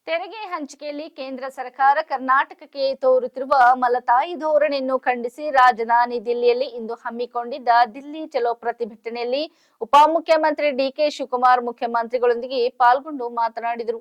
ತೆರಿಗೆ ಹಂಚಿಕೆಯಲ್ಲಿ ಕೇಂದ್ರ ಸರ್ಕಾರ ಕರ್ನಾಟಕಕ್ಕೆ ತೋರುತ್ತಿರುವ ಮಲತಾಯಿ ಧೋರಣೆಯನ್ನು ಖಂಡಿಸಿ ರಾಜಧಾನಿ ದಿಲ್ಲಿಯಲ್ಲಿ ಇಂದು ಹಮ್ಮಿಕೊಂಡಿದ್ದ ದಿಲ್ಲಿ ಚಲೋ ಪ್ರತಿಭಟನೆಯಲ್ಲಿ ಉಪಮುಖ್ಯಮಂತ್ರಿ ಡಿಕೆ ಶಿವಕುಮಾರ್ ಮುಖ್ಯಮಂತ್ರಿಗಳೊಂದಿಗೆ ಪಾಲ್ಗೊಂಡು ಮಾತನಾಡಿದರು.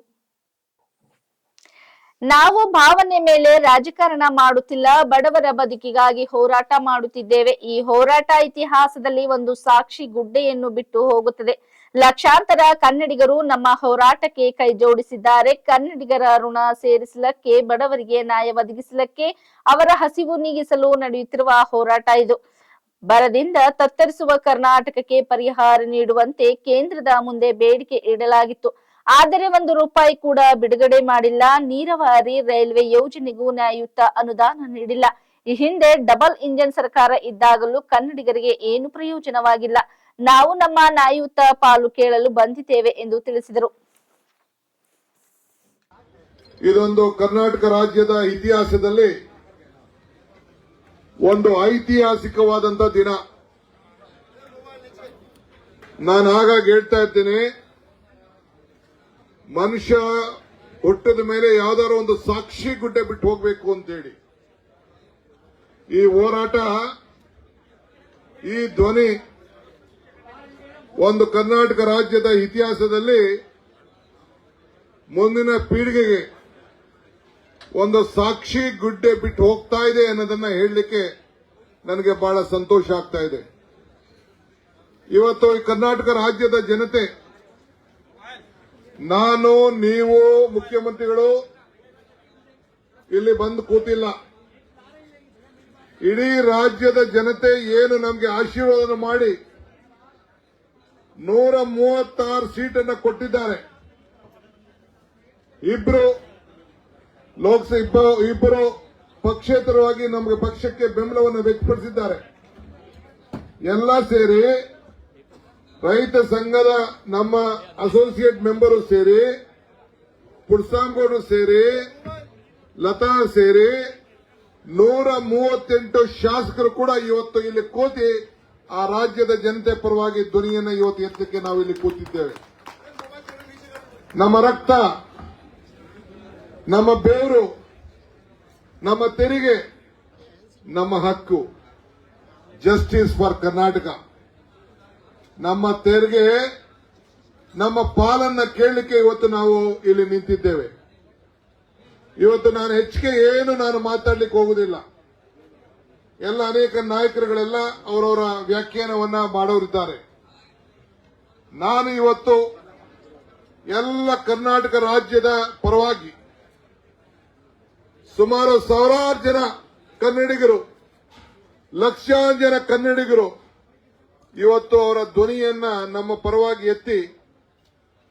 ನಾವು ಭಾವನೆ ಮೇಲೆ ರಾಜಕಾರಣ ಮಾಡುತ್ತಿಲ್ಲ, ಬಡವರ ಬದುಕಿಗಾಗಿ ಹೋರಾಟ ಮಾಡುತ್ತಿದ್ದೇವೆ. ಈ ಹೋರಾಟ ಇತಿಹಾಸದಲ್ಲಿ ಒಂದು ಸಾಕ್ಷಿ ಗುಡ್ಡೆಯನ್ನು ಬಿಟ್ಟು ಹೋಗುತ್ತದೆ. ಲಕ್ಷಾಂತರ ಕನ್ನಡಿಗರು ನಮ್ಮ ಹೋರಾಟಕ್ಕೆ ಕೈ ಜೋಡಿಸಿದ್ದಾರೆ. ಕನ್ನಡಿಗರ ಋಣ ಸೇರಿಸಲಕ್ಕೆ, ಬಡವರಿಗೆ ನ್ಯಾಯ ಒದಗಿಸಲಕ್ಕೆ, ಅವರ ಹಸಿವು ನೀಗಿಸಲು ನಡೆಯುತ್ತಿರುವ ಹೋರಾಟ ಇದು. ಬರದಿಂದ ತತ್ತರಿಸುವ ಕರ್ನಾಟಕಕ್ಕೆ ಪರಿಹಾರ ನೀಡುವಂತೆ ಕೇಂದ್ರದ ಮುಂದೆ ಬೇಡಿಕೆ ಇಡಲಾಗಿತ್ತು. ಆದರೆ ₹1 ಕೂಡ ಬಿಡುಗಡೆ ಮಾಡಿಲ್ಲ. ನೀರಾವರಿ, ರೈಲ್ವೆ ಯೋಜನೆಗೂ ನ್ಯಾಯಯುತ ಅನುದಾನ ನೀಡಿಲ್ಲ. ಈ ಹಿಂದೆ ಡಬಲ್ ಇಂಜಿನ್ ಸರ್ಕಾರ ಇದ್ದಾಗಲೂ ಕನ್ನಡಿಗರಿಗೆ ಏನು ಪ್ರಯೋಜನವಾಗಿಲ್ಲ. ನಾವು ನಮ್ಮ ನ್ಯಾಯಯುತ ಪಾಲು ಕೇಳಲು ಬಂದಿದ್ದೇವೆ ಎಂದು ತಿಳಿಸಿದರು. ಇದೊಂದು ಕರ್ನಾಟಕ ರಾಜ್ಯದ ಇತಿಹಾಸದಲ್ಲಿ ಒಂದು ಐತಿಹಾಸಿಕವಾದಂತ ದಿನ. ನಾನು ಆಗಾಗ ಹೇಳ್ತಾ ಇದ್ದೇನೆ, ಮನುಷ್ಯ ಹುಟ್ಟದ ಮೇಲೆ ಯಾವ್ದಾದ್ರು ಒಂದು ಸಾಕ್ಷಿ ಗುಡ್ಡೆ ಬಿಟ್ಟು ಹೋಗ್ಬೇಕು ಅಂತೇಳಿ. ಈ ಹೋರಾಟ, ಈ ಧ್ವನಿ ಒಂದು ಕರ್ನಾಟಕ ರಾಜ್ಯದ ಇತಿಹಾಸದಲ್ಲಿ ಮುಂದಿನ ಪೀಳಿಗೆಗೆ ಒಂದು ಸಾಕ್ಷಿ ಗುಡ್ಡೆ ಬಿಟ್ಟು ಹೋಗ್ತಾ ಇದೆ ಅನ್ನೋದನ್ನ ಹೇಳಲಿಕ್ಕೆ ನನಗೆ ಬಹಳ ಸಂತೋಷ ಆಗ್ತಾ ಇದೆ. ಇವತ್ತು ಈ ಕರ್ನಾಟಕ ರಾಜ್ಯದ ಜನತೆ, ನಾನು, ನೀವು, ಮುಖ್ಯಮಂತ್ರಿಗಳು ಇಲ್ಲಿ ಬಂದು ಕೂತಿಲ್ಲ. ಇಡೀ ರಾಜ್ಯದ ಜನತೆ ಏನು ನಮಗೆ ಆಶೀರ್ವಾದ ಮಾಡಿ 136 ಸೀಟನ್ನು ಕೊಟ್ಟಿದ್ದಾರೆ. ಇಬ್ಬರು ಪಕ್ಷೇತರವಾಗಿ ನಮಗೆ ಪಕ್ಷಕ್ಕೆ ಬೆಂಬಲವನ್ನು ವ್ಯಕ್ತಪಡಿಸಿದ್ದಾರೆ. ಎಲ್ಲ ಸೇರಿ ರೈತ ಸಂಘದ ನಮ್ಮ ಅಸೋಸಿಯೇಟ್ ಮೆಂಬರು ಸೇರಿ, ಪುಡ್ಸಾಂಗೌಡರು ಸೇರಿ, ಲತಾ ಸೇರಿ 138 ಶಾಸಕರು ಕೂಡ ಇವತ್ತು ಇಲ್ಲಿ ಕೂತಿ ಆ ರಾಜ್ಯದ ಜನತೆ ಪರವಾಗಿ ಧ್ವನಿಯನ್ನು ಇವತ್ತು ಎತ್ತಕ್ಕೆ ನಾವು ಇಲ್ಲಿ ಕೂತಿದ್ದೇವೆ. ನಮ್ಮ ರಕ್ತ, ನಮ್ಮ ಬೆವರು, ನಮ್ಮ ತೆರಿಗೆ, ನಮ್ಮ ಹಕ್ಕು, ಜಸ್ಟಿಸ್ ಫಾರ್ ಕರ್ನಾಟಕ. ನಮ್ಮ ತೆರಿಗೆ, ನಮ್ಮ ಪಾಲನ್ನ ಕೇಳಲಿಕ್ಕೆ ಇವತ್ತು ನಾವು ಇಲ್ಲಿ ನಿಂತಿದ್ದೇವೆ. ಇವತ್ತು ನಾನು ಹೆಚ್ಚಿಗೆ ನಾನು ಮಾತಾಡ್ಲಿಕ್ಕೆ ಹೋಗುದಿಲ್ಲ. ಎಲ್ಲ ಅನೇಕ ನಾಯಕರುಗಳೆಲ್ಲ ಅವರವರ ವ್ಯಾಖ್ಯಾನವನ್ನ ಮಾಡೋರಿದ್ದಾರೆ. ನಾನು ಇವತ್ತು ಎಲ್ಲ ಕರ್ನಾಟಕ ರಾಜ್ಯದ ಪರವಾಗಿ ಸುಮಾರು ಸಾವಿರಾರು ಜನ ಕನ್ನಡಿಗರು, ಲಕ್ಷಾಂತರ ಜನ ಕನ್ನಡಿಗರು ಇವತ್ತು ಅವರ ಧ್ವನಿಯನ್ನ ನಮ್ಮ ಪರವಾಗಿ ಎತ್ತಿ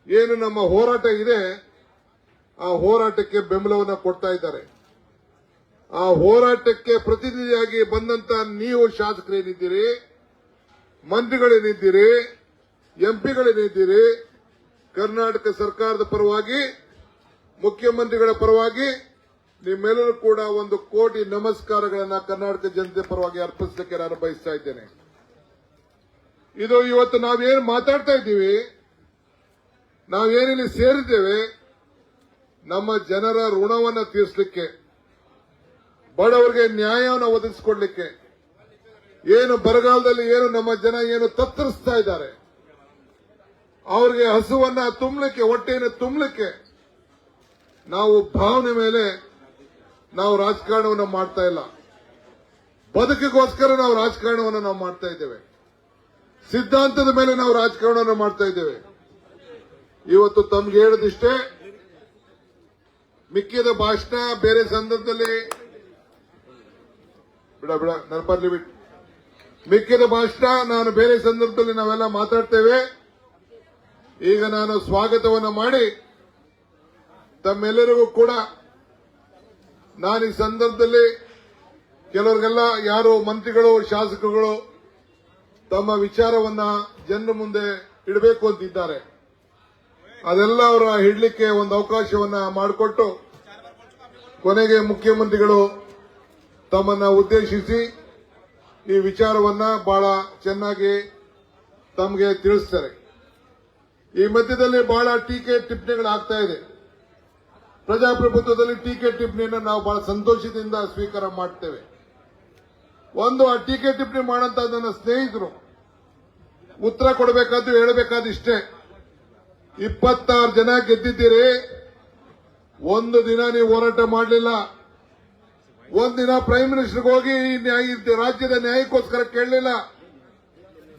ಏನು ನಮ್ಮ ಹೋರಾಟ ಇದೆ ಆ ಹೋರಾಟಕ್ಕೆ ಬೆಂಬಲವನ್ನು ಕೊಡ್ತಾ ಇದ್ದಾರೆ. ಆ ಹೋರಾಟಕ್ಕೆ ಪ್ರತಿನಿಧಿಯಾಗಿ ಬಂದಂತ ನೀವು ಶಾಸಕರೇನಿದ್ದೀರಿ, ಮಂತ್ರಿಗಳೇನಿದ್ದೀರಿ, ಎಂಪಿಗಳೇನಿದ್ದೀರಿ, ಕರ್ನಾಟಕ ಸರ್ಕಾರದ ಪರವಾಗಿ, ಮುಖ್ಯಮಂತ್ರಿಗಳ ಪರವಾಗಿ ನಿಮ್ಮೆಲ್ಲರೂ ಕೂಡ 1 ಕೋಟಿ ನಮಸ್ಕಾರಗಳನ್ನ ಕರ್ನಾಟಕ ಜನತೆ ಪರವಾಗಿ ಅರ್ಪಿಸಲಿಕ್ಕೆ ನಾನು ಬಯಸ್ತಾ ಇದ್ದೇನೆ. ಇದು ಇವತ್ತು ನಾವೇನು ಮಾತಾಡ್ತಾ ಇದ್ದೀವಿ, ನಾವೇನಿಲ್ಲಿ ಸೇರಿದ್ದೇವೆ, ನಮ್ಮ ಜನರ ಋಣವನ್ನು ತೀರಿಸಲಿಕ್ಕೆ, ಬಡವರಿಗೆ ನ್ಯಾಯವನ್ನು ಒದಗಿಸಿಕೊಡ್ಲಿಕ್ಕೆ. ಏನು ಬರಗಾಲದಲ್ಲಿ ಏನು ನಮ್ಮ ಜನ ಏನು ತತ್ತರಿಸ್ತಾ ಇದ್ದಾರೆ, ಅವರಿಗೆ ಹಸುವನ್ನ ತುಂಬಲಿಕ್ಕೆ, ಹೊಟ್ಟೆಯನ್ನು ತುಂಬಲಿಕ್ಕೆ ನಾವು ಭಾವನೆ ಮೇಲೆ ನಾವು ರಾಜಕಾರಣವನ್ನು ಮಾಡ್ತಾ ಇಲ್ಲ. ಬದುಕಿಗೋಸ್ಕರ ನಾವು ರಾಜಕಾರಣವನ್ನು ನಾವು ಮಾಡ್ತಾ ಇದ್ದೇವೆ. ಸಿದ್ಧಾಂತದ ಮೇಲೆ ನಾವು ರಾಜಕಾರಣವನ್ನು ಮಾಡ್ತಾ ಇದ್ದೇವೆ. ಇವತ್ತು ತಮ್ಗೆ ಹೇಳದಿಷ್ಟೇ, ಮಿಕ್ಕಿದ ಭಾಷಣ ಬೇರೆ ಸಂದರ್ಭದಲ್ಲಿ ನರ್ಪರ್ಲಿ ಬಿಟ್ಟು ಮಿಕ್ಕಿದ ಭಾಷಣ ನಾನು ಬೇರೆ ಸಂದರ್ಭದಲ್ಲಿ ನಾವೆಲ್ಲ ಮಾತಾಡ್ತೇವೆ. ಈಗ ನಾನು ಸ್ವಾಗತವನ್ನು ಮಾಡಿ ತಮ್ಮೆಲ್ಲರಿಗೂ ಕೂಡ ನಾನು ಈ ಸಂದರ್ಭದಲ್ಲಿ ಕೆಲವರಿಗೆಲ್ಲ ಯಾರು ಮಂತ್ರಿಗಳು, ಶಾಸಕರುಗಳು ತಮ್ಮ ವಿಚಾರವನ್ನ ಜನರ ಮುಂದೆ ಇಡಬೇಕು ಅಂತಿದ್ದಾರೆ, ಅದೆಲ್ಲ ಅವರ ಇಡ್ಲಿಕ್ಕೆ ಒಂದು ಅವಕಾಶವನ್ನ ಮಾಡಿಕೊಟ್ಟು ಕೊನೆಗೆ ಮುಖ್ಯಮಂತ್ರಿಗಳು ತಮ್ಮನ್ನ ಉದ್ದೇಶಿಸಿ ಈ ವಿಚಾರವನ್ನ ಬಹಳ ಚೆನ್ನಾಗಿ ತಮಗೆ ತಿಳಿಸ್ತಾರೆ. ಈ ಮಧ್ಯದಲ್ಲಿ ಬಹಳ ಟೀಕೆ ಟಿಪ್ಪಣಿಗಳಾಗ್ತಾ ಇದೆ. ಪ್ರಜಾಪ್ರಭುತ್ವದಲ್ಲಿ ಟೀಕೆ ಟಿಪ್ಪಣಿಯನ್ನು ನಾವು ಬಹಳ ಸಂತೋಷದಿಂದ ಸ್ವೀಕಾರ ಮಾಡ್ತೇವೆ. ಆ ಟೀಕೆ ಟಿಪ್ಪಣಿ ಮಾಡಂತ ನನ್ನ ಸ್ನೇಹಿತರು ಉತ್ತರ ಕೊಡಬೇಕಾದ್ದು ಹೇಳಬೇಕಾದ್ದು ಇಷ್ಟೇ. 26 ಜನ ಗೆದ್ದಿದ್ದೀರಿ, ಒಂದು ದಿನ ನೀವು ಹೋರಾಟ ಮಾಡಲಿಲ್ಲ. ಒಂದಿನ ಪ್ರೈಮ್ ಮಿನಿಸ್ಟರ್ಗೆ ಹೋಗಿ ಈ ರಾಜ್ಯದ ನ್ಯಾಯಕ್ಕೋಸ್ಕರ ಕೇಳಲಿಲ್ಲ.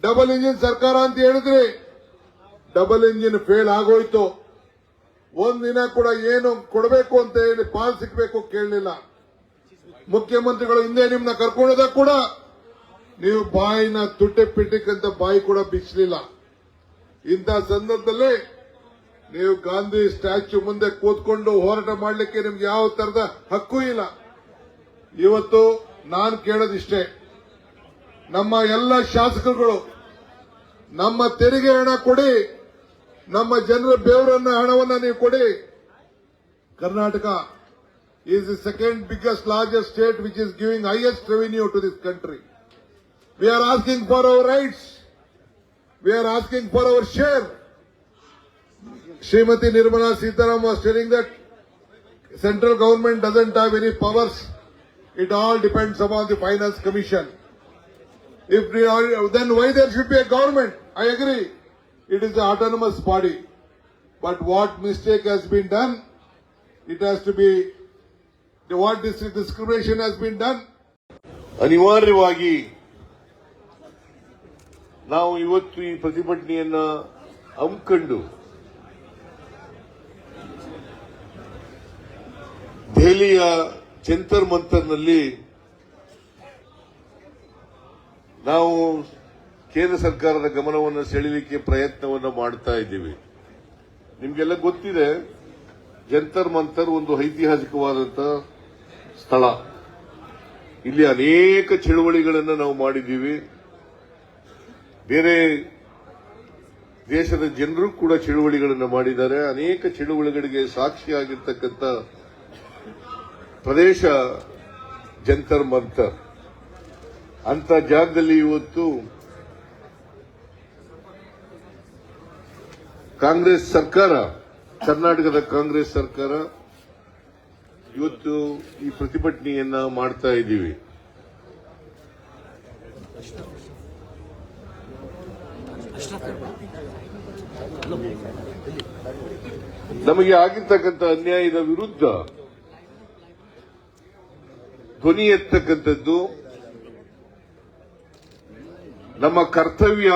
ಡಬಲ್ ಇಂಜಿನ್ ಸರ್ಕಾರ ಅಂತ ಹೇಳಿದ್ರಿ, ಡಬಲ್ ಇಂಜಿನ್ ಫೇಲ್ ಆಗೋಯ್ತು. ಒಂದಿನ ಕೂಡ ಏನು ಕೊಡಬೇಕು ಅಂತ ಹೇಳಿ ಪಾಲ್ ಸಿಗಬೇಕು ಕೇಳಲಿಲ್ಲ. ಮುಖ್ಯಮಂತ್ರಿಗಳು ಹಿಂದೆ ನಿಮ್ಮನ್ನ ಕರ್ಕೊಂಡೋದ ಕೂಡ ನೀವು ಬಾಯಿನ ತುಟ್ಟೆ ಪಿಟ್ಟಿಕ್ಕಂತ ಬಾಯಿ ಕೂಡ ಬಿಚ್ಚಲಿಲ್ಲ. ಇಂಥ ಸಂದರ್ಭದಲ್ಲಿ ನೀವು ಗಾಂಧಿ ಸ್ಟ್ಯಾಚ್ಯೂ ಮುಂದೆ ಕೂತ್ಕೊಂಡು ಹೋರಾಟ ಮಾಡಲಿಕ್ಕೆ ನಿಮ್ಗೆ ಯಾವ ತರದ ಹಕ್ಕು ಇಲ್ಲ. ಇವತ್ತು ನಾನು ಕೇಳೋದಿಷ್ಟೇ, ನಮ್ಮ ಎಲ್ಲ ಶಾಸಕರುಗಳು ನಮ್ಮ ತೆರಿಗೆ ಹಣ ಕೊಡಿ, ನಮ್ಮ ಜನರ ಬೆವರನ್ನ ಹಣವನ್ನ ನೀವು ಕೊಡಿ. Karnataka is the second biggest largest state which is giving highest revenue to this country. We are asking for our rights. We are asking for our share. Srimati Nirmala Sitaram was telling that central government doesn't have any powers. It all depends upon the Finance Commission. If we are, then why there should be a government? I agree. It is an autonomous body. But what mistake has been done? It has to be, what discrimination has been done? ಅನಿವಾರ್ಯವಾಗಿ ನಾವು ಇವತ್ತು ಈ ಪ್ರತಿಭಟನೆಯನ್ನ ಹಮ್ಮಿಕೊಂಡು ದೆಹಲಿಯ ಜಂತರ್ ಮಂತರ್ನಲ್ಲಿ ನಾವು ಕೇಂದ್ರ ಸರ್ಕಾರದ ಗಮನವನ್ನು ಸೆಳೆಯಲಿಕ್ಕೆ ಪ್ರಯತ್ನವನ್ನು ಮಾಡ್ತಾ ಇದ್ದೀವಿ. ನಿಮಗೆಲ್ಲ ಗೊತ್ತಿದೆ, ಜಂತರ್ ಮಂತರ್ ಒಂದು ಐತಿಹಾಸಿಕವಾದಂತಹ ಸ್ಥಳ. ಇಲ್ಲಿ ಅನೇಕ ಚಳುವಳಿಗಳನ್ನು ನಾವು ಮಾಡಿದ್ದೀವಿ. ಬೇರೆ ದೇಶದ ಜನರು ಕೂಡ ಚಳುವಳಿಗಳನ್ನು ಮಾಡಿದ್ದಾರೆ. ಅನೇಕ ಚಳುವಳಿಗಳಿಗೆ ಸಾಕ್ಷಿಯಾಗಿರ್ತಕ್ಕಂಥ ಪ್ರದೇಶ ಜಂತರ್ ಮಂತರ್. ಅಂತ ಜಾಗದಲ್ಲಿ ಇವತ್ತು ಕಾಂಗ್ರೆಸ್ ಸರ್ಕಾರ, ಕರ್ನಾಟಕದ ಕಾಂಗ್ರೆಸ್ ಸರ್ಕಾರ ಇವತ್ತು ಈ ಪ್ರತಿಭಟನೆಯನ್ನ ಮಾಡ್ತಾ ಇದ್ದೀವಿ. ನಮಗೆ ಆಗಿರ್ತಕ್ಕಂಥ ಅನ್ಯಾಯದ ವಿರುದ್ಧ ಧ್ವನಿ ಎತ್ತಕ್ಕಂಥದ್ದು ನಮ್ಮ ಕರ್ತವ್ಯ,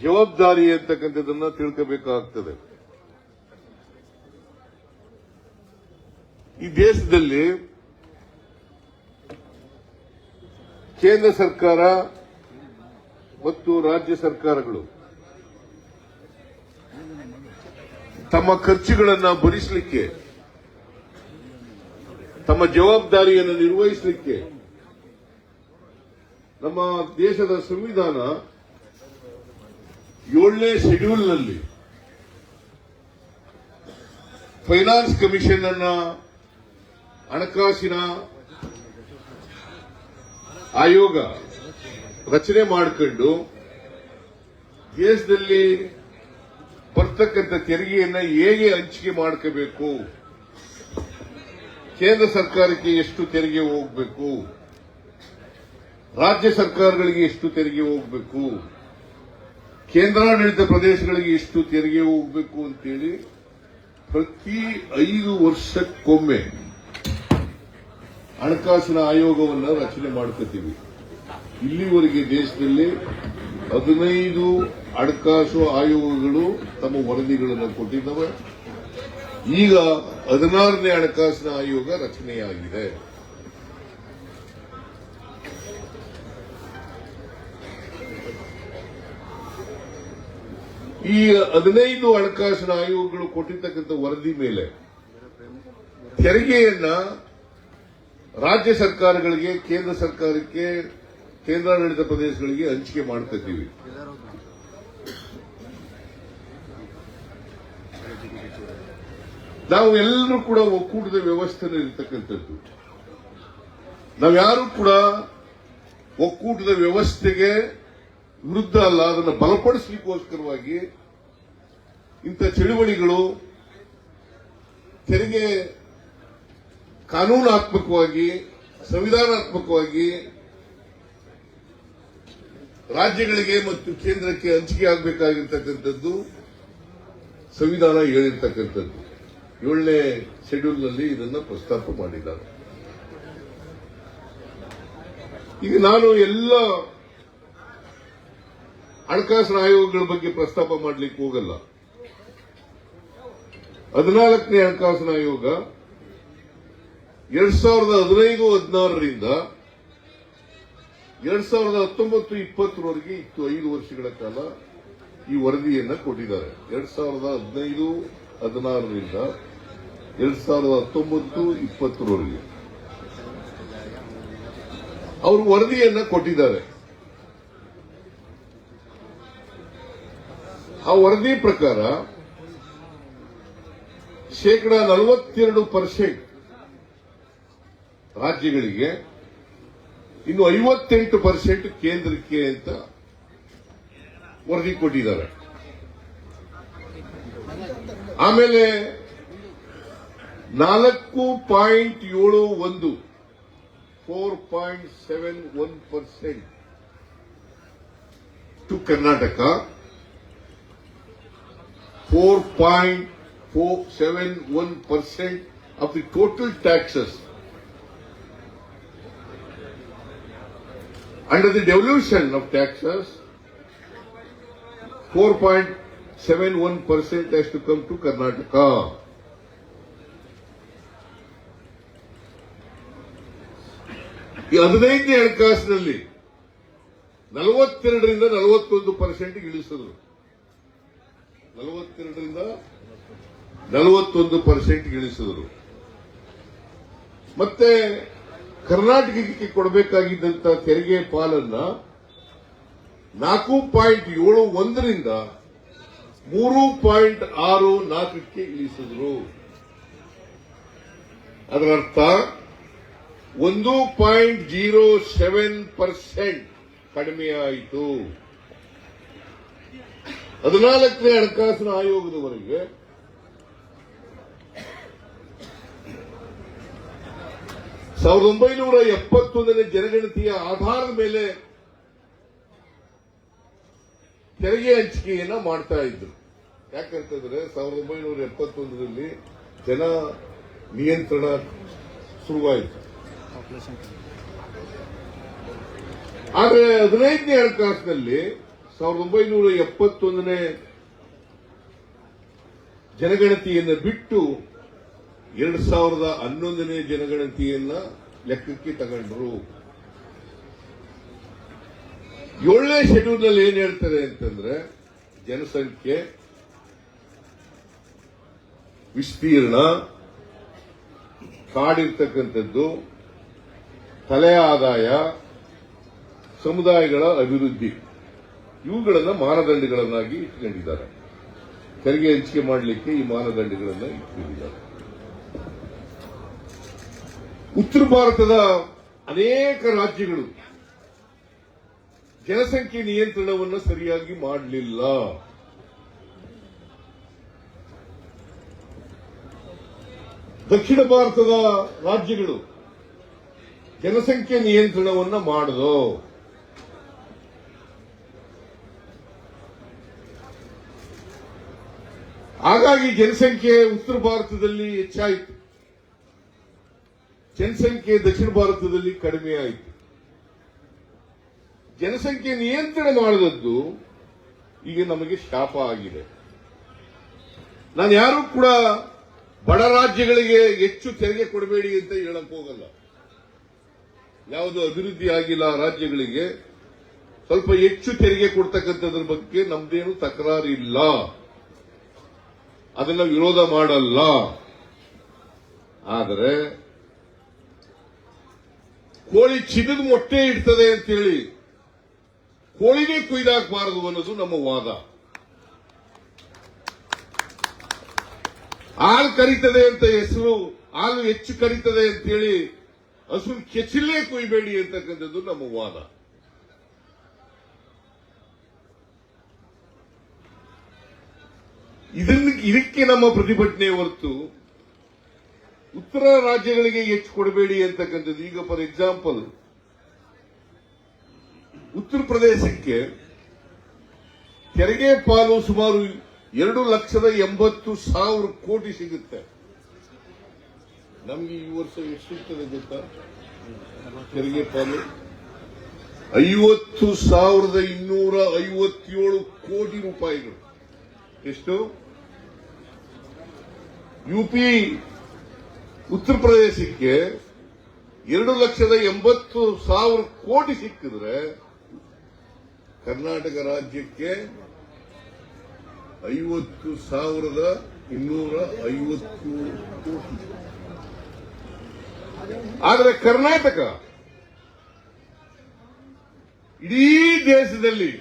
ಜವಾಬ್ದಾರಿ ಅಂತಕ್ಕಂಥದ್ದನ್ನ ತಿಳ್ಕೋಬೇಕಾಗ್ತದೆ. ಈ ದೇಶದಲ್ಲಿ ಕೇಂದ್ರ ಸರ್ಕಾರ ಮತ್ತು ರಾಜ್ಯ ಸರ್ಕಾರಗಳು ತಮ್ಮ ಖರ್ಚುಗಳನ್ನು ಭರಿಸಲಿಕ್ಕೆ, ತಮ್ಮ ಜವಾಬ್ದಾರಿಯನ್ನು ನಿರ್ವಹಿಸಲಿಕ್ಕೆ ನಮ್ಮ ದೇಶದ ಸಂವಿಧಾನ 7ನೇ ಶೆಡ್ಯೂಲ್ನಲ್ಲಿ ಫೈನಾನ್ಸ್ ಕಮಿಷನ್ ಅನ್ನ, ಹಣಕಾಸಿನ ಆಯೋಗ ರಚನೆ ಮಾಡಿಕೊಂಡು ದೇಶದಲ್ಲಿ ಬರ್ತಕ್ಕಂಥ ತೆರಿಗೆಯನ್ನ ಹೇಗೆ ಹಂಚಿಕೆ ಮಾಡ್ಕೋಬೇಕು, ಕೇಂದ್ರ ಸರ್ಕಾರಕ್ಕೆ ಎಷ್ಟು ತೆರಿಗೆ ಹೋಗಬೇಕು, ರಾಜ್ಯ ಸರ್ಕಾರಗಳಿಗೆ ಎಷ್ಟು ತೆರಿಗೆ ಹೋಗಬೇಕು, ಕೇಂದ್ರಾಡಳಿತ ಪ್ರದೇಶಗಳಿಗೆ ಎಷ್ಟು ತೆರಿಗೆ ಹೋಗಬೇಕು ಅಂತೇಳಿ ಪ್ರತಿ 5 ವರ್ಷಕ್ಕೊಮ್ಮೆ ಹಣಕಾಸಿನ ಆಯೋಗವನ್ನು ರಚನೆ ಮಾಡ್ಕೋತೀವಿ. ಇಲ್ಲಿವರೆಗೆ ದೇಶದಲ್ಲಿ 15 ಹಣಕಾಸು ಆಯೋಗಗಳು ತಮ್ಮ ವರದಿಗಳನ್ನು ಕೊಟ್ಟಿದ್ದಾವೆ. ಈಗ 16ನೇ ಹಣಕಾಸಿನ ಆಯೋಗ ರಚನೆಯಾಗಿದೆ. ಈ 15 ಹಣಕಾಸಿನ ಆಯೋಗಗಳು ಕೊಟ್ಟಿರ್ತಕ್ಕಂಥ ವರದಿ ಮೇಲೆ ತೆರಿಗೆಯನ್ನ ರಾಜ್ಯ ಸರ್ಕಾರಗಳಿಗೆ, ಕೇಂದ್ರ ಸರ್ಕಾರಕ್ಕೆ, ಕೇಂದ್ರಾಡಳಿತ ಪ್ರದೇಶಗಳಿಗೆ ಹಂಚಿಕೆ ಮಾಡ್ಕೊತೀವಿ. ನಾವು ಎಲ್ಲರೂ ಕೂಡ ಒಕ್ಕೂಟದ ವ್ಯವಸ್ಥೆ ಇರತಕ್ಕಂಥದ್ದು. ನಾವ್ಯಾರೂ ಕೂಡ ಒಕ್ಕೂಟದ ವ್ಯವಸ್ಥೆಗೆ ವಿರುದ್ಧ ಅಲ್ಲ, ಅದನ್ನು ಬಲಪಡಿಸಲಿಕ್ಕೋಸ್ಕರವಾಗಿ ಇಂಥ ಚಳುವಳಿಗಳು ತೆರಿಗೆ ಕಾನೂನಾತ್ಮಕವಾಗಿ ಸಂವಿಧಾನಾತ್ಮಕವಾಗಿ ರಾಜ್ಯಗಳಿಗೆ ಮತ್ತು ಕೇಂದ್ರಕ್ಕೆ ಹಂಚಿಕೆ ಆಗಬೇಕಾಗಿರ್ತಕ್ಕಂಥದ್ದು ಸಂವಿಧಾನ ಹೇಳಿರ್ತಕ್ಕಂಥದ್ದು 7ನೇ ಶೆಡ್ಯೂಲ್ನಲ್ಲಿ ಇದನ್ನು ಪ್ರಸ್ತಾಪ ಮಾಡಿದ್ದಾರೆ. ಈಗ ನಾನು ಎಲ್ಲ ಹಣಕಾಸಿನ ಆಯೋಗಗಳ ಬಗ್ಗೆ ಪ್ರಸ್ತಾಪ ಮಾಡಲಿಕ್ಕೆ ಹೋಗಲ್ಲ. 14ನೇ ಹಣಕಾಸಿನ ಆಯೋಗ 2015-16ರಿಂದ 2019-20 ಇತ್ತು. 5 ವರ್ಷಗಳ ಕಾಲ ಈ ವರದಿಯನ್ನ ಕೊಟ್ಟಿದ್ದಾರೆ. 2015-16ರಿಂದ 2019-20 ಅವರು ವರದಿಯನ್ನ ಕೊಟ್ಟಿದ್ದಾರೆ. ಆ ವರದಿ ಪ್ರಕಾರ 42% ರಾಜ್ಯಗಳಿಗೆ, ಇನ್ನು 58% ಕೇಂದ್ರಕ್ಕೆ ಅಂತ ವರದಿ ಕೊಟ್ಟಿದ್ದಾರೆ. ಆಮೇಲೆ 4.71% to Karnataka, 4.471% of the total taxes under the devolution of taxes. 4.71% has to come to Karnataka. ಈ 15ನೇ ಹಣಕಾಸಿನಲ್ಲಿ 42ರಿಂದ 41% ಇಳಿಸಿದ್ರು. 42ರಿಂದ 41% ಇಳಿಸಿದ್ರು. ಮತ್ತೆ ಕರ್ನಾಟಕಕ್ಕೆ ಕೊಡಬೇಕಾಗಿದ್ದಂತ ತೆರಿಗೆ ಪಾಲನ್ನ 4.71ರಿಂದ 3.64ಕ್ಕೆ ಇಳಿಸಿದ್ರು. ಅದರ ಅರ್ಥ 1.07% ಕಡಿಮೆಯಾಯಿತು. 14ನೇ ಹಣಕಾಸಿನ ಆಯೋಗದವರೆಗೆ ಸಾವಿರದ 1971ನೇ ಜನಗಣತಿಯ ಆಧಾರದ ಮೇಲೆ ತೆರಿಗೆ ಹಂಚಿಕೆಯನ್ನ ಮಾಡ್ತಾ ಇದ್ರು. ಯಾಕಂತಂದ್ರೆ 1971ರಲ್ಲಿ ಜನ ನಿಯಂತ್ರಣ ಶುರುವಾಯಿತು. ಆದರೆ 15ನೇ ಹಣಕಾಸಿನಲ್ಲಿ 1971ನೇ ಜನಗಣತಿಯನ್ನು ಬಿಟ್ಟು 2011ನೇ ಜನಗಣತಿಯನ್ನ ಲೆಕ್ಕಕ್ಕೆ ತಗೊಂಡ್ರು. 7ನೇ ಶೆಡ್ಯೂಲ್ನಲ್ಲಿ ಏನ್ ಹೇಳ್ತಾರೆ ಅಂತಂದ್ರೆ ಜನಸಂಖ್ಯೆ, ವಿಸ್ತೀರ್ಣ, ಕಾಡಿರ್ತಕ್ಕಂಥದ್ದು, ತಲೆ ಆದಾಯ, ಸಮುದಾಯಗಳ ಅಭಿವೃದ್ಧಿ, ಇವುಗಳನ್ನು ಮಾನದಂಡಗಳನ್ನಾಗಿ ಇಟ್ಕೊಂಡಿದ್ದಾರೆ. ತೆರಿಗೆ ಹಂಚಿಕೆ ಮಾಡಲಿಕ್ಕೆ ಈ ಮಾನದಂಡಗಳನ್ನು ಇಟ್ಕೊಂಡಿದ್ದಾರೆ. ಉತ್ತರ ಭಾರತದ ಅನೇಕ ರಾಜ್ಯಗಳು ಜನಸಂಖ್ಯೆ ನಿಯಂತ್ರಣವನ್ನು ಸರಿಯಾಗಿ ಮಾಡಲಿಲ್ಲ. ದಕ್ಷಿಣ ಭಾರತದ ರಾಜ್ಯಗಳು ಜನಸಂಖ್ಯೆ ನಿಯಂತ್ರಣವನ್ನು ಮಾಡದು. ಹಾಗಾಗಿ ಜನಸಂಖ್ಯೆ ಉತ್ತರ ಭಾರತದಲ್ಲಿ ಹೆಚ್ಚಾಯಿತು, ಜನಸಂಖ್ಯೆ ದಕ್ಷಿಣ ಭಾರತದಲ್ಲಿ ಕಡಿಮೆ ಆಯಿತು. ಜನಸಂಖ್ಯೆ ನಿಯಂತ್ರಣ ಮಾಡದದ್ದು ಈಗ ನಮಗೆ ಶಾಪ ಆಗಿದೆ. ನಾನು ಯಾರು ಕೂಡ ಬಡ ರಾಜ್ಯಗಳಿಗೆ ಹೆಚ್ಚು ತೆರಿಗೆ ಕೊಡಬೇಡಿ ಅಂತ ಹೇಳಕ್ ಹೋಗಲ್ಲ. ಯಾವುದು ಅಭಿವೃದ್ಧಿ ಆಗಿಲ್ಲ ರಾಜ್ಯಗಳಿಗೆ ಸ್ವಲ್ಪ ಹೆಚ್ಚು ತೆರಿಗೆ ಕೊಡ್ತಕ್ಕಂಥದ್ರ ಬಗ್ಗೆ ನಮ್ದೇನು ತಕರಾರು ಇಲ್ಲ, ಅದನ್ನ ವಿರೋಧ ಮಾಡಲ್ಲ. ಆದರೆ ಕೋಳಿ ಚಿನ್ನದ ಮೊಟ್ಟೆ ಇಡ್ತದೆ ಅಂತೇಳಿ ಕೋಳಿನೇ ಕುಯ್ದಾಕಬಾರದು ಅನ್ನೋದು ನಮ್ಮ ವಾದ. ಹಾಲು ಕರೀತದೆ ಅಂತ ಹೆಸರು, ಹಾಲು ಹೆಚ್ಚು ಕರೀತದೆ ಅಂತೇಳಿ ಹಸು ಕೆಚ್ಚಲೇ ಕುಯ್ಬೇಡಿ ಅಂತಕ್ಕಂಥದ್ದು ನಮ್ಮ ವಾದ. ಇದಕ್ಕೆ ನಮ್ಮ ಪ್ರತಿಭಟನೆ ಹೊರತು ಉತ್ತರ ರಾಜ್ಯಗಳಿಗೆ ಹೆಚ್ಚು ಕೊಡಬೇಡಿ ಅಂತಕ್ಕಂಥದ್ದು. ಈಗ ಫಾರ್ ಎಕ್ಸಾಂಪಲ್ ಉತ್ತರ ಪ್ರದೇಶಕ್ಕೆ ತೆರಿಗೆ ಪಾಲು ಸುಮಾರು 2,80,000 ಕೋಟಿ ಸಿಗುತ್ತೆ. ನಮ್ಗೆ ಈ ವರ್ಷ ಎಷ್ಟು ಸಿಗ್ತದೆ ಗೊತ್ತಾ? ತೆರಿಗೆ ಪಾಲು 50,257 ಕೋಟಿ ರೂಪಾಯಿಗಳು. ಎಷ್ಟು? ಯುಪಿ ಉತ್ತರ ಪ್ರದೇಶಕ್ಕೆ 2,80,000 ಕೋಟಿ ಸಿಕ್ಕಿದ್ರೆ ಕರ್ನಾಟಕ ರಾಜ್ಯಕ್ಕೆ 50,250 ಕೋಟಿ. ಆದರೆ ಕರ್ನಾಟಕ ಇಡೀ ದೇಶದಲ್ಲಿ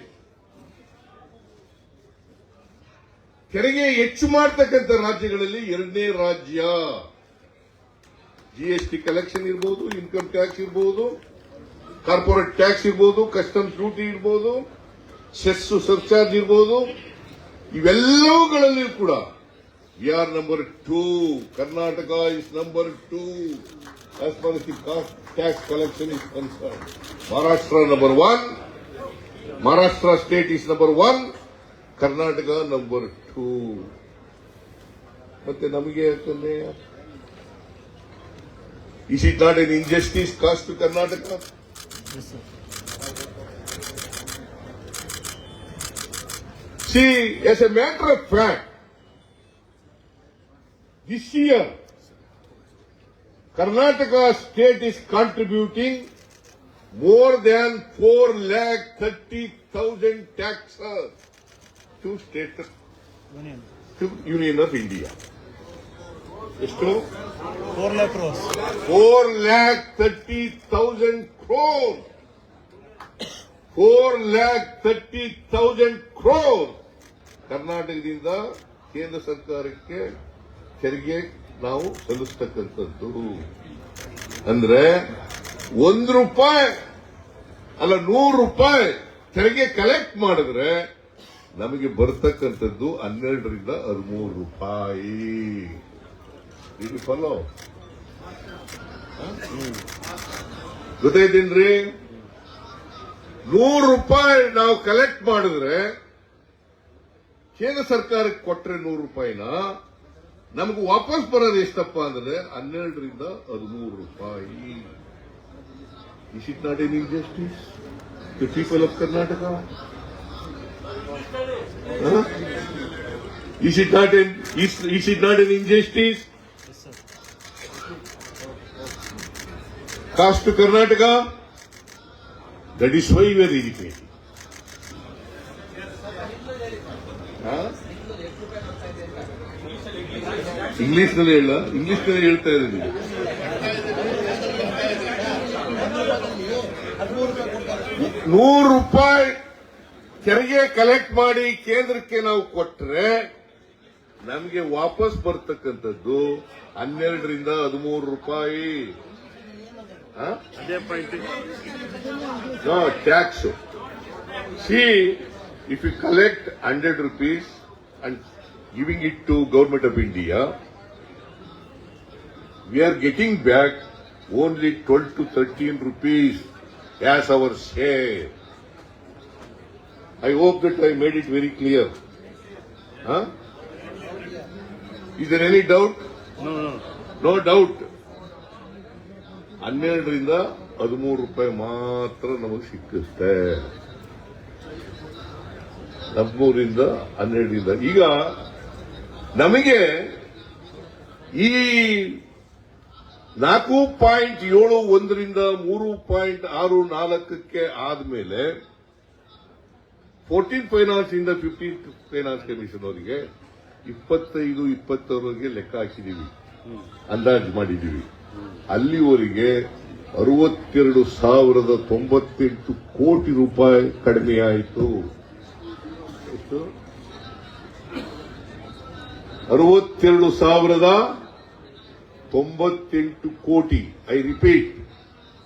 ತೆರಿಗೆ ಹೆಚ್ಚು ಮಾಡತಕ್ಕಂಥ ರಾಜ್ಯಗಳಲ್ಲಿ 2ನೇ ರಾಜ್ಯ. ಜಿಎಸ್ಟಿ ಕಲೆಕ್ಷನ್ ಇರಬಹುದು, ಇನ್ಕಮ್ ಟ್ಯಾಕ್ಸ್ ಇರಬಹುದು, ಕಾರ್ಪೊರೇಟ್ ಟ್ಯಾಕ್ಸ್ ಇರಬಹುದು, ಕಸ್ಟಮ್ಸ್ ಡ್ಯೂಟಿ ಇರಬಹುದು, ಸೆಸ್ ಸರ್ಚಾರ್ಜ್ ಇರಬಹುದು. ಇವೆಲ್ಲವುಗಳಲ್ಲಿಯೂ ಕೂಡ we are number 2. Karnataka is number 2 as for the tax collection is concern. Maharashtra number 1. Maharashtra state is number 1. Karnataka number 2. ಮತ್ತೆ ನಮಗೆ ಯಾಕಂದ್ರೆ is it not an injustice caused to Karnataka? Yes, sir. See, as a matter of fact, this year, Karnataka state is contributing more than 4,30,000 taxes to state Union. to Union of India. ಎಷ್ಟು? 4 lakh crores. 4,30,000 crores. 4,30,000 crores. ಕರ್ನಾಟಕದಿಂದ ಕೇಂದ್ರ ಸರ್ಕಾರಕ್ಕೆ ತೆರಿಗೆ ನಾವು ಸಲ್ಲಿಸ್ತಕ್ಕಂಥದ್ದು. ಅಂದ್ರೆ ₹1 ಅಲ್ಲ ₹100 ತೆರಿಗೆ collect ಮಾಡಿದ್ರೆ ನಮಗೆ ಬರ್ತಕ್ಕಂಥದ್ದು 12 ರಿಂದ 13 ರೂಪಾಯಿ. ಇದು ಫಾಲೋ ಗೊತ್ತಾಯ್ತೇನ್ರಿ? ₹100 ನಾವು ಕಲೆಕ್ಟ್ ಮಾಡಿದ್ರೆ ಕೇಂದ್ರ ಸರ್ಕಾರಕ್ಕೆ ಕೊಟ್ರೆ ₹100 ನಮಗೆ ವಾಪಸ್ ಬರೋದು ಎಷ್ಟಪ್ಪ ಅಂದ್ರೆ 12 ರಿಂದ 13 ರೂಪಾಯಿ. Is it not an injustice to people of Karnataka? Is it not an injustice? Yes, sir. Cost to Karnataka? That is why we are irritated. ಇಂಗ್ಲಿಷ್ನಲ್ಲಿ ಹೇಳ್ತಾ ಇದ್ದೀನಿ. ₹100 ತೆರಿಗೆ ಕಲೆಕ್ಟ್ ಮಾಡಿ ಕೇಂದ್ರಕ್ಕೆ ನಾವು ಕೊಟ್ರೆ ನಮಗೆ ವಾಪಸ್ ಬರ್ತಕ್ಕಂಥದ್ದು 12 ರಿಂದ 13 ರೂಪಾಯಿ. ಅದೇ point. Tax. See, if you collect 100 rupees and giving it to Government of India, we are getting back only 12 to 13 rupees as our share. I hope that I made it very clear. Is there any doubt? No. No doubt. 12 ರಿಂದ 13 ರೂಪಾಯಿ ಮಾತ್ರ ನಮಗೆ ಸಿಕ್ಕುತ್ತೆ. 13 ರಿಂದ 12 ರಿಂದ. ಈಗ ನಮಗೆ ಈ 4.71 ರಿಂದ 3.64ಕ್ಕೆ ಆದ್ಮೇಲೆ 14 ಫೈನಾನ್ಸ್ ಇಂದ 15 ಫೈನಾನ್ಸ್ ಕಮಿಷನ್ ಅವರಿಗೆ 25-26 ಲೆಕ್ಕ ಹಾಕಿದೀವಿ, ಅಂದಾಜು ಮಾಡಿದೀವಿ. ಅಲ್ಲಿವರೆಗೆ 62,098 ಕೋಟಿ ರೂಪಾಯಿ ಕಡಿಮೆಯಾಯಿತು. ಎಷ್ಟು? 62,098 ಕೋಟಿ. ಐ ರಿಪೀಟ್,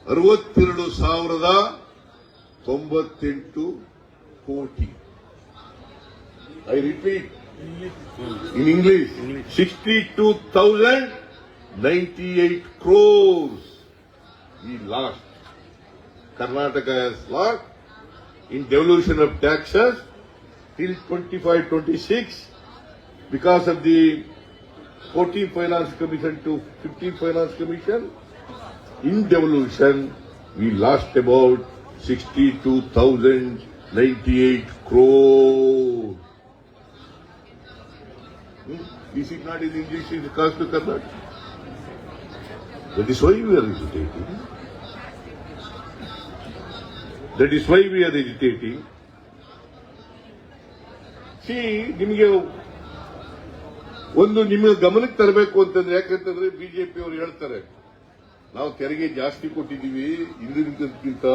62,098 ಕೋಟಿ. I repeat in English, 62,098 98 crores we lost. Karnataka has lost in devolution of taxes till 25-26 because of the 14th Finance Commission to 15th Finance Commission. In devolution, we lost about 62,098 crores. This is not in English, it is cost to Karnataka. That is why we are hesitating. That is why we are hesitating. See, ನಿಮಗೆ ಒಂದು ನಿಮ್ಮ ಗಮನಕ್ಕೆ ತರಬೇಕು ಅಂತಂದ್ರೆ, ಯಾಕಂತಂದ್ರೆ BJP ಅವರು ಹೇಳ್ತಾರೆ ನಾವು ತೆರಿಗೆ ಜಾಸ್ತಿ ಕೊಟ್ಟಿದ್ದೀವಿ ಹಿಂದಿನಕ್ಕಿಂತ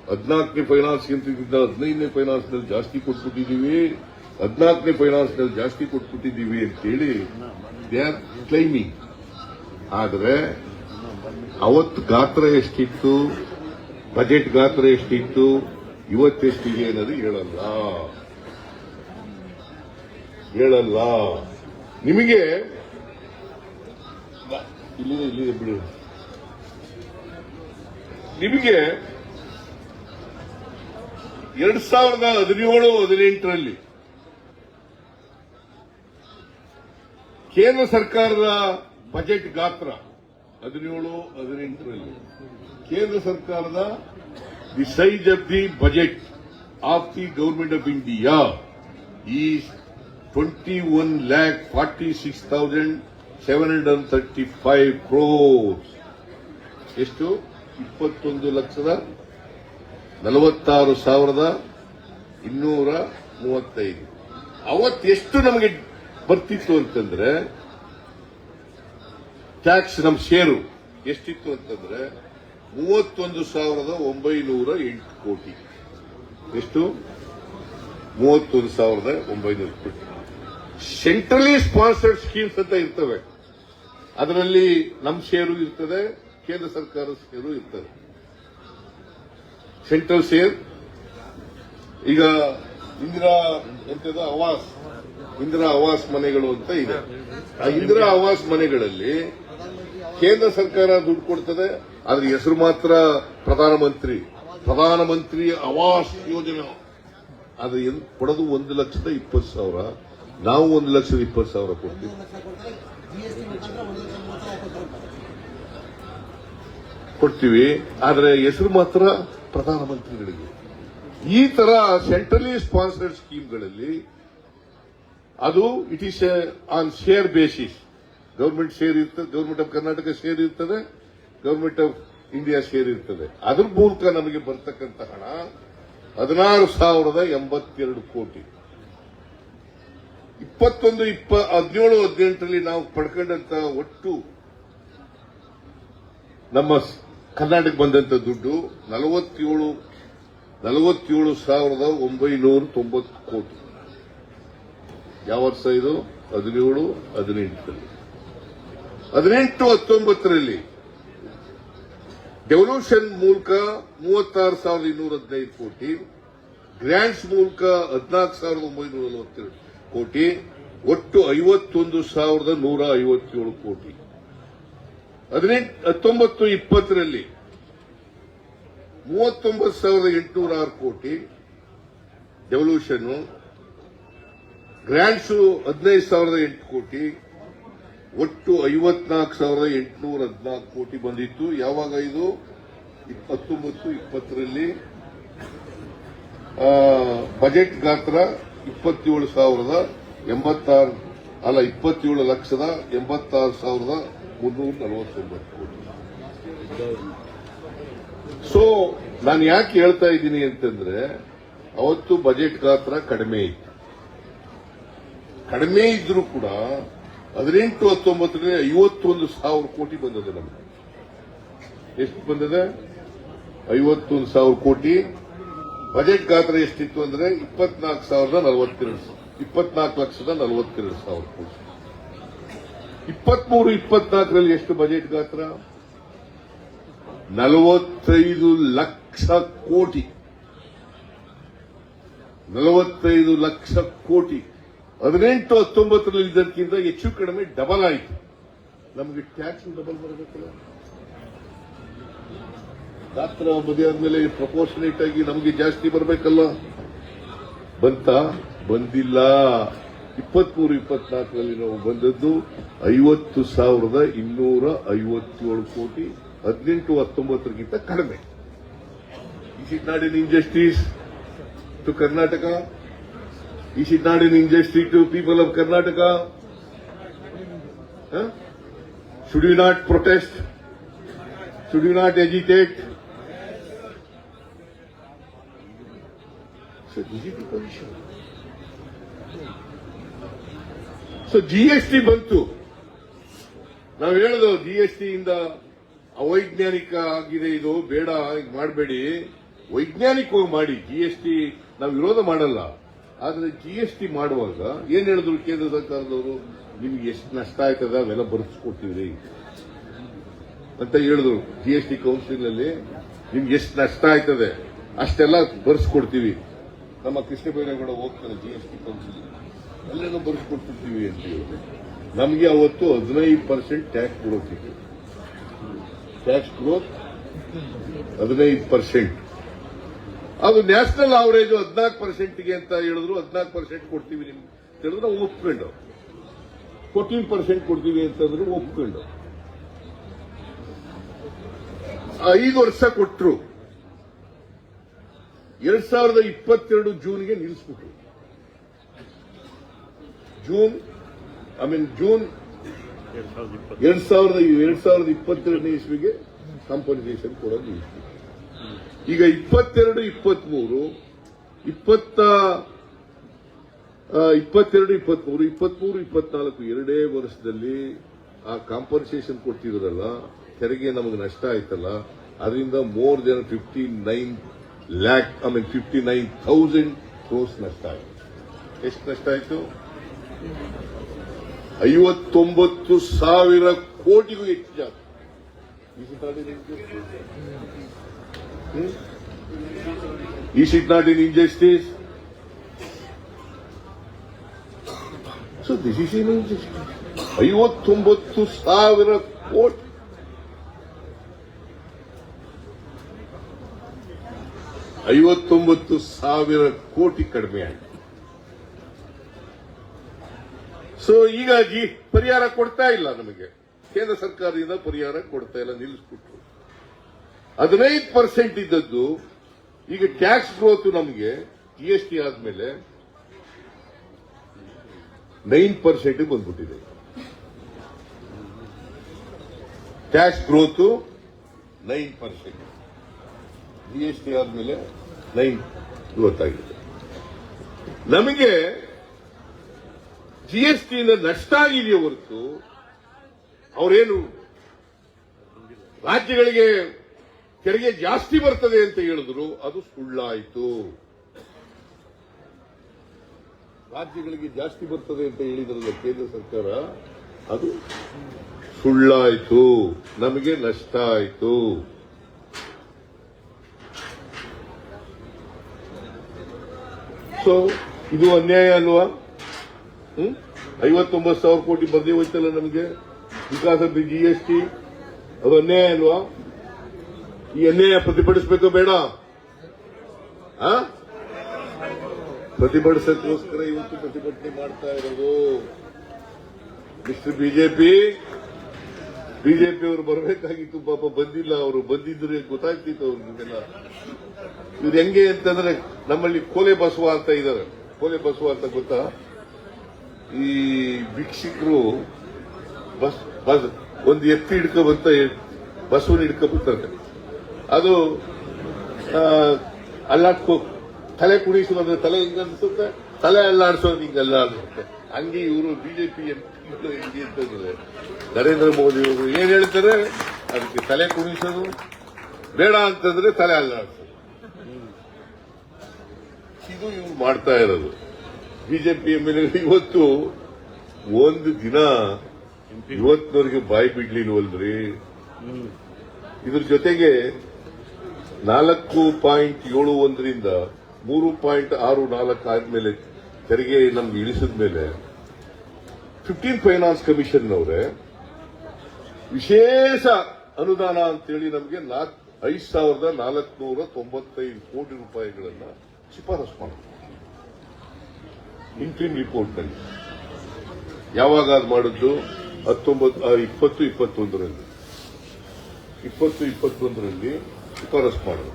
14ನೇ ಫೈನಾನ್ಸ್ 15ನೇ ಫೈನಾನ್ಸ್ ನಲ್ಲಿ ಜಾಸ್ತಿ ಕೊಟ್ಬಿಟ್ಟಿದ್ದೀವಿ, 14ನೇ ಫೈನಾನ್ಸ್ ನಲ್ಲಿ ಜಾಸ್ತಿ ಕೊಟ್ಬಿಟ್ಟಿದ್ದೀವಿ ಅಂತೇಳಿ ದೇ ಆರ್ ಕ್ಲೈಮಿಂಗ್. ಆದ್ರೆ ಅವತ್ತು ಗಾತ್ರ ಎಷ್ಟಿತ್ತು, ಬಜೆಟ್ ಗಾತ್ರ ಎಷ್ಟಿತ್ತು, ಇವತ್ತೆಷ್ಟಿದೆ ಅನ್ನೋದು ಹೇಳಲ್ಲ. ನಿಮಗೆ ಇಲ್ಲಿದೆ ಬಿಡಿ. ನಿಮಗೆ 2017-18ರಲ್ಲಿ ಕೇಂದ್ರ ಸರ್ಕಾರದ ಬಜೆಟ್ ಗಾತ್ರ 17-18ರಲ್ಲಿ ಕೇಂದ್ರ ಸರ್ಕಾರದ the size of the budget of the government of India is 21,46,735 crores. ಎಷ್ಟು? 21,46,235. ಅವತ್ತೆಷ್ಟು ನಮಗೆ ಬರ್ತಿತ್ತು ಅಂತಂದ್ರೆ, ಟ್ಯಾಕ್ಸ್ ನಮ್ಮ ಶೇರು ಎಷ್ಟಿತ್ತು ಅಂತಂದ್ರೆ 31,908 ಕೋಟಿ. ಎಷ್ಟು? 31,900 ಕೋಟಿ. ಸೆಂಟ್ರಲಿ ಸ್ಪಾನ್ಸರ್ಡ್ ಸ್ಕೀಮ್ಸ್ ಅಂತ ಇರ್ತವೆ, ಅದರಲ್ಲಿ ನಮ್ಮ ಷೇರು ಇರ್ತದೆ, ಕೇಂದ್ರ ಸರ್ಕಾರದ ಷೇರು ಇರ್ತದೆ. ಸೆಂಟ್ರಲ್ ಶೇರ್ ಈಗ ಇಂದಿರಾ ಆವಾಸ್ ಮನೆಗಳು ಅಂತ ಇದೆ. ಆ ಇಂದಿರಾ ಆವಾಸ್ ಮನೆಗಳಲ್ಲಿ ಕೇಂದ್ರ ಸರ್ಕಾರ ದುಡ್ಡು ಕೊಡ್ತದೆ, ಆದ್ರೆ ಹೆಸರು ಮಾತ್ರ ಪ್ರಧಾನಮಂತ್ರಿ ಆವಾಸ್ ಯೋಜನೆ. ಅದು ಕೊಡೋದು 1,20,000. ನಾವು 1,20,000 ಕೊಡ್ತೀವಿ, ಆದ್ರೆ ಹೆಸರು ಮಾತ್ರ ಪ್ರಧಾನಮಂತ್ರಿಗಳಿಗೆ. ಈ ತರ ಸೆಂಟ್ರಲಿ ಸ್ಪಾನ್ಸರ್ಡ್ ಸ್ಕೀಮ್ಗಳಲ್ಲಿ ಅದು it is on share basis. Government share ಇರ್ತದೆ, ಗವರ್ಮೆಂಟ್ ಆಫ್ ಕರ್ನಾಟಕ ಶೇರ್ ಇರ್ತದೆ, ಗವರ್ಮೆಂಟ್ ಆಫ್ ಇಂಡಿಯಾ ಶೇರ್ ಇರ್ತದೆ. ಅದ್ರ ಮೂಲಕ ನಮಗೆ ಬರ್ತಕ್ಕಂಥ ಹಣ 16,082 ಕೋಟಿ. 17-18ರಲ್ಲಿ ನಾವು ಪಡ್ಕೊಂಡಂತ ಒಟ್ಟು ನಮ್ಮ ಕರ್ನಾಟಕ ಬಂದಂತ ದುಡ್ಡು 47,990 ಕೋಟಿ. ಯಾವ ವರ್ಷ ಇದು? 17-18ರಲ್ಲಿ. 18-19ರಲ್ಲಿ ಡೆವಲ್ಯೂಷನ್ ಮೂಲಕ 36,215 ಕೋಟಿ, ಗ್ರಾಂಟ್ಸ್ ಮೂಲಕ 14,942 ಕೋಟಿ, ಒಟ್ಟು 51,157 ಕೋಟಿ. 19-20ರಲ್ಲಿ 39,806 ಕೋಟಿ ಡೆವಲ್ಯೂಷನ್, ಗ್ರಾಂಟ್ಸ್ 15,008 ಕೋಟಿ, ಒಟ್ಟು 54,814 ಕೋಟಿ ಬಂದಿತ್ತು. ಯಾವಾಗ ಇದು? 19-20ರಲ್ಲಿ ಬಜೆಟ್ ಗಾತ್ರ 27,86,349 ಕೋಟಿ. ಸೊ ನಾನು ಯಾಕೆ ಹೇಳ್ತಾ ಇದ್ದೀನಿ ಅಂತಂದ್ರೆ, ಅವತ್ತು ಬಜೆಟ್ ಗಾತ್ರ ಕಡಿಮೆ ಇತ್ತು. ಕಡಿಮೆ ಇದ್ರೂ ಕೂಡ 18-19ರಲ್ಲಿ 51,000 ಕೋಟಿ ಬಂದಿದೆ ನಮಗೆ. ಎಷ್ಟು ಬಂದಿದೆ? 51,000 ಕೋಟಿ. ಬಜೆಟ್ ಗಾತ್ರ ಎಷ್ಟಿತ್ತು ಅಂದ್ರೆ 24,042,000 ಕೋಟಿ. 23-24ರಲ್ಲಿ ಎಷ್ಟು ಬಜೆಟ್ ಗಾತ್ರ? 45 ಲಕ್ಷ ಕೋಟಿ. 45 ಲಕ್ಷ ಕೋಟಿ. 18-19ರಲ್ಲಿ ಇದಕ್ಕಿಂತ ಹೆಚ್ಚು ಕಡಿಮೆ ಡಬಲ್ ಆಯಿತು. ನಮಗೆ ಟ್ಯಾಕ್ಸ್ ಡಬಲ್ ಬರಬೇಕಲ್ಲ. ಡಾಕ್ಟರ್ ಮದುವೆ ಆದ್ಮೇಲೆ ಪ್ರಪೋರ್ಷನೇಟ್ ಆಗಿ ನಮಗೆ ಜಾಸ್ತಿ ಬರಬೇಕಲ್ಲ. ಬಂದಿಲ್ಲ. 23-24ರಲ್ಲಿ ನಾವು ಬಂದದ್ದು 50,257 ಕೋಟಿ, 18-19 ಕಡಿಮೆ. Is it not an injustice to Karnataka? Is it not an injustice to people of Karnataka? Huh? Should you not protest? Should you not agitate? So this is the position. So GST ಬಂತು. ನಾವು ಹೇಳಿದ್ರು GST ಇಂದ ಅವೈಜ್ಞಾನಿಕ ಆಗಿದೆ, ಇದು ಬೇಡ, ಈಗ ಮಾಡಬೇಡಿ, ವೈಜ್ಞಾನಿಕವಾಗಿ ಮಾಡಿ. GST ನಾವು ವಿರೋಧ ಮಾಡಲ್ಲ, ಆದ್ರೆ GST ಮಾಡುವಾಗ ಏನ್ ಹೇಳಿದ್ರು ಕೇಂದ್ರ ಸರ್ಕಾರದವರು, ನಿಮ್ಗೆ ಎಷ್ಟು ನಷ್ಟ ಆಯ್ತದ ಅವೆಲ್ಲ ಬರ್ಸ್ಕೊಡ್ತೀವಿ ಅಂತ ಹೇಳಿದ್ರು. GST ಕೌನ್ಸಿಲ್ ಅಲ್ಲಿ ನಿಮ್ಗೆ ಎಷ್ಟು ನಷ್ಟ ಆಯ್ತದೆ ಅಷ್ಟೆಲ್ಲ ಬರ್ಸ್ಕೊಡ್ತೀವಿ. ನಮ್ಮ ಕೃಷ್ಣ ಬೈರೇಗೌಡ ಹೋಗ್ತಾರೆ GST ಕೌನ್ಸಿಲ್, ಅಲ್ಲೆಲ್ಲ ಬರ್ಸ್ಕೊಡ್ತಿರ್ತೀವಿ ಅಂತ ಹೇಳಿ. ನಮಗೆ ಅವತ್ತು 15% ಟ್ಯಾಕ್ಸ್ ಗ್ರೋತ್ ಇತ್ತು. Tax growth 15%. ಅದು ನ್ಯಾಷನಲ್ ಅವರೇಜ್ 14%ಗೆ ಅಂತ ಹೇಳಿದ್ರು. 14% ಕೊಡ್ತೀವಿ ನಿಮ್ಗೆ ಹೇಳಿದ್ರು, ನಾವು ಒಪ್ಕೊಂಡು. 14% ಕೊಡ್ತೀವಿ ಅಂತಂದ್ರೆ ಒಪ್ಕೊಂಡು 5 ವರ್ಷ ಕೊಟ್ಟರು. 2022 ಜೂನ್ಗೆ ನಿಲ್ಲಿಸ್ಬಿಟ್ರು. ಜೂನ್ 2022ನೇ ಇಸ್ವಿಗೆ ಕಾಂಪನ್ಸೇಷನ್ ಕೊಡೋದು ನಿಲ್ಲಿಸ್ಬಿಟ್ರು. ಈಗ 22-23 23-24 ಎರಡೇ ವರ್ಷದಲ್ಲಿ ಆ ಕಾಂಪನ್ಸೇಷನ್ ಕೊಡ್ತಿದ್ರಲ್ಲ, ತೆರಿಗೆ ನಮಗೆ ನಷ್ಟ ಆಯ್ತಲ್ಲ, ಅದರಿಂದ ಮೋರ್ ದೆನ್ 59,000 ಕ್ರೋರ್ಸ್ ನಷ್ಟ ಆಯ್ತು. ಎಷ್ಟು ನಷ್ಟ ಆಯ್ತು? 59,000 ಕೋಟಿಗೂ ಹೆಚ್ಚು ಜಾಸ್ತಿ. Is it not an injustice? So this is an injustice. 59,000 ಕೋಟಿ. ಕೋಟಿ ಕಡಿಮೆ ಆಯ್ತು. ಸೊ ಹೀಗಾಗಿ ಪರಿಹಾರ ಕೊಡ್ತಾ ಇಲ್ಲ ನಮಗೆ. ಕೇಂದ್ರ ಸರ್ಕಾರದಿಂದ ಪರಿಹಾರ ಕೊಡ್ತಾ ಇಲ್ಲ, ನಿಲ್ಲಿಸ್ಬಿಟ್ರು. 15% ಇದ್ದದ್ದು ಈಗ ಟ್ಯಾಕ್ಸ್ ಗ್ರೋತ್ ನಮಗೆ GST ಆದ್ಮೇಲೆ 9% ಬಂದ್ಬಿಟ್ಟಿದೆ. ಟ್ಯಾಕ್ಸ್ ಗ್ರೋತ್ 9%, GST ಆದ್ಮೇಲೆ 9 ಗೊತ್ತಾಗಿದೆ. ನಮಗೆ GST ನಷ್ಟ ಆಗಿದೆಯೇ ಹೊರತು ಅವರೇನು ರಾಜ್ಯಗಳಿಗೆ ತೆರಿಗೆ ಜಾಸ್ತಿ ಬರ್ತದೆ ಅಂತ ಹೇಳಿದ್ರು, ಅದು ಸುಳ್ಳಾಯಿತು. ರಾಜ್ಯಗಳಿಗೆ ಜಾಸ್ತಿ ಬರ್ತದೆ ಅಂತ ಹೇಳಿದ್ರಲ್ಲ ಕೇಂದ್ರ ಸರ್ಕಾರ, ಅದು ಸುಳ್ಳಾಯಿತು. ನಮಗೆ ನಷ್ಟ ಆಯಿತು. ಸೊ ಇದು ಅನ್ಯಾಯ ಅಲ್ವಾ? 59,000 ಕೋಟಿ ಬರ್ದೇ ಹೋಯ್ತಲ್ಲ ನಮಗೆ ಬಿಕಾಸ್ ಆಫ್ ದಿ GST. ಅದು ಅನ್ಯಾಯ ಅಲ್ವಾ? ಈ ಅನ್ಯಾಯ ಪ್ರತಿಭಟಿಸಬೇಕು ಬೇಡ? ಪ್ರತಿಭಟಿಸೋಕ್ಕೋಸ್ಕರ ಇವತ್ತು ಪ್ರತಿಭಟನೆ ಮಾಡ್ತಾ ಇರೋದು. ಮಿಸ್ಟರ್ ಬಿಜೆಪಿ ಅವರು ಬರಬೇಕಾಗಿತ್ತು, ಪಾಪ ಬಂದಿಲ್ಲ. ಅವರು ಬಂದಿದ್ರೆ ಗೊತ್ತಾಗ್ತಿತ್ತು ಅವ್ರಿಗೆಲ್ಲ. ಇವ್ರು ಹೆಂಗೆ ಅಂತಂದ್ರೆ, ನಮ್ಮಲ್ಲಿ ಕೋಲೆ ಬಸವ ಅಂತ ಇದ್ದಾರೆ. ಕೋಲೆ ಬಸವ ಅಂತ ಗೊತ್ತಾ? ಈ ಭಿಕ್ಷಿಕರು ಒಂದು ಎತ್ತಿ ಹಿಡ್ಕೊಂಬಂತ ಬಸವನ ಹಿಡ್ಕೊಂಬರ್ತಾರೆ. ಅದು ಅಲ್ಲಾಡ್ಕೋ ತಲೆ ಕುಣಿಸೋದ್ರೆ ತಲೆ ಹಿಂಗ ಅನ್ಸುತ್ತೆ, ತಲೆ ಅಲ್ಲಾಡ್ಸೋದು ಹಿಂಗೆಲ್ಲ ಅನ್ಸುತ್ತೆ. ಹಂಗೆ ಇವರು ಬಿಜೆಪಿ ಹೆಂಗೆ ಅಂತಂದ್ರೆ, ನರೇಂದ್ರ ಮೋದಿ ಅವರು ಏನ್ ಹೇಳ್ತಾರೆ ಅದಕ್ಕೆ ತಲೆ ಕುಣಿಸೋದು, ಬೇಡ ಅಂತಂದ್ರೆ ತಲೆ ಅಲ್ಲಾಡ್ಸೋದು. ಇದು ಇವ್ರು ಮಾಡ್ತಾ ಇರೋದು. ಬಿಜೆಪಿ MLA ಇವತ್ತು ಒಂದು ದಿನ ಇವತ್ತಿನವರೆಗೆ ಬಾಯಿ ಬಿಡ್ಲಿಲ್ವಲ್ರಿ. ಇದ್ರ ಜೊತೆಗೆ 4.71ರಿಂದ 3.64 ಆದ್ಮೇಲೆ ತೆರಿಗೆ ನಮ್ಗೆ ಇಳಿಸಿದ ಮೇಲೆ 15 ಫೈನಾನ್ಸ್ ಕಮಿಷನ್ ಅವರೇ ವಿಶೇಷ ಅನುದಾನ ಅಂತೇಳಿ ನಮಗೆ 5,495 ಕೋಟಿ ರೂಪಾಯಿಗಳನ್ನ ಶಿಫಾರಸು ಮಾಡಿದ್ರು ಇಂಟ್ರಿಮ್ ರಿಪೋರ್ಟ್ನಲ್ಲಿ. ಯಾವಾಗ ಅದು ಮಾಡಿದ್ದು? 2021ರಲ್ಲಿ ಶಿಫಾರಸು ಮಾಡಿದ್ರು.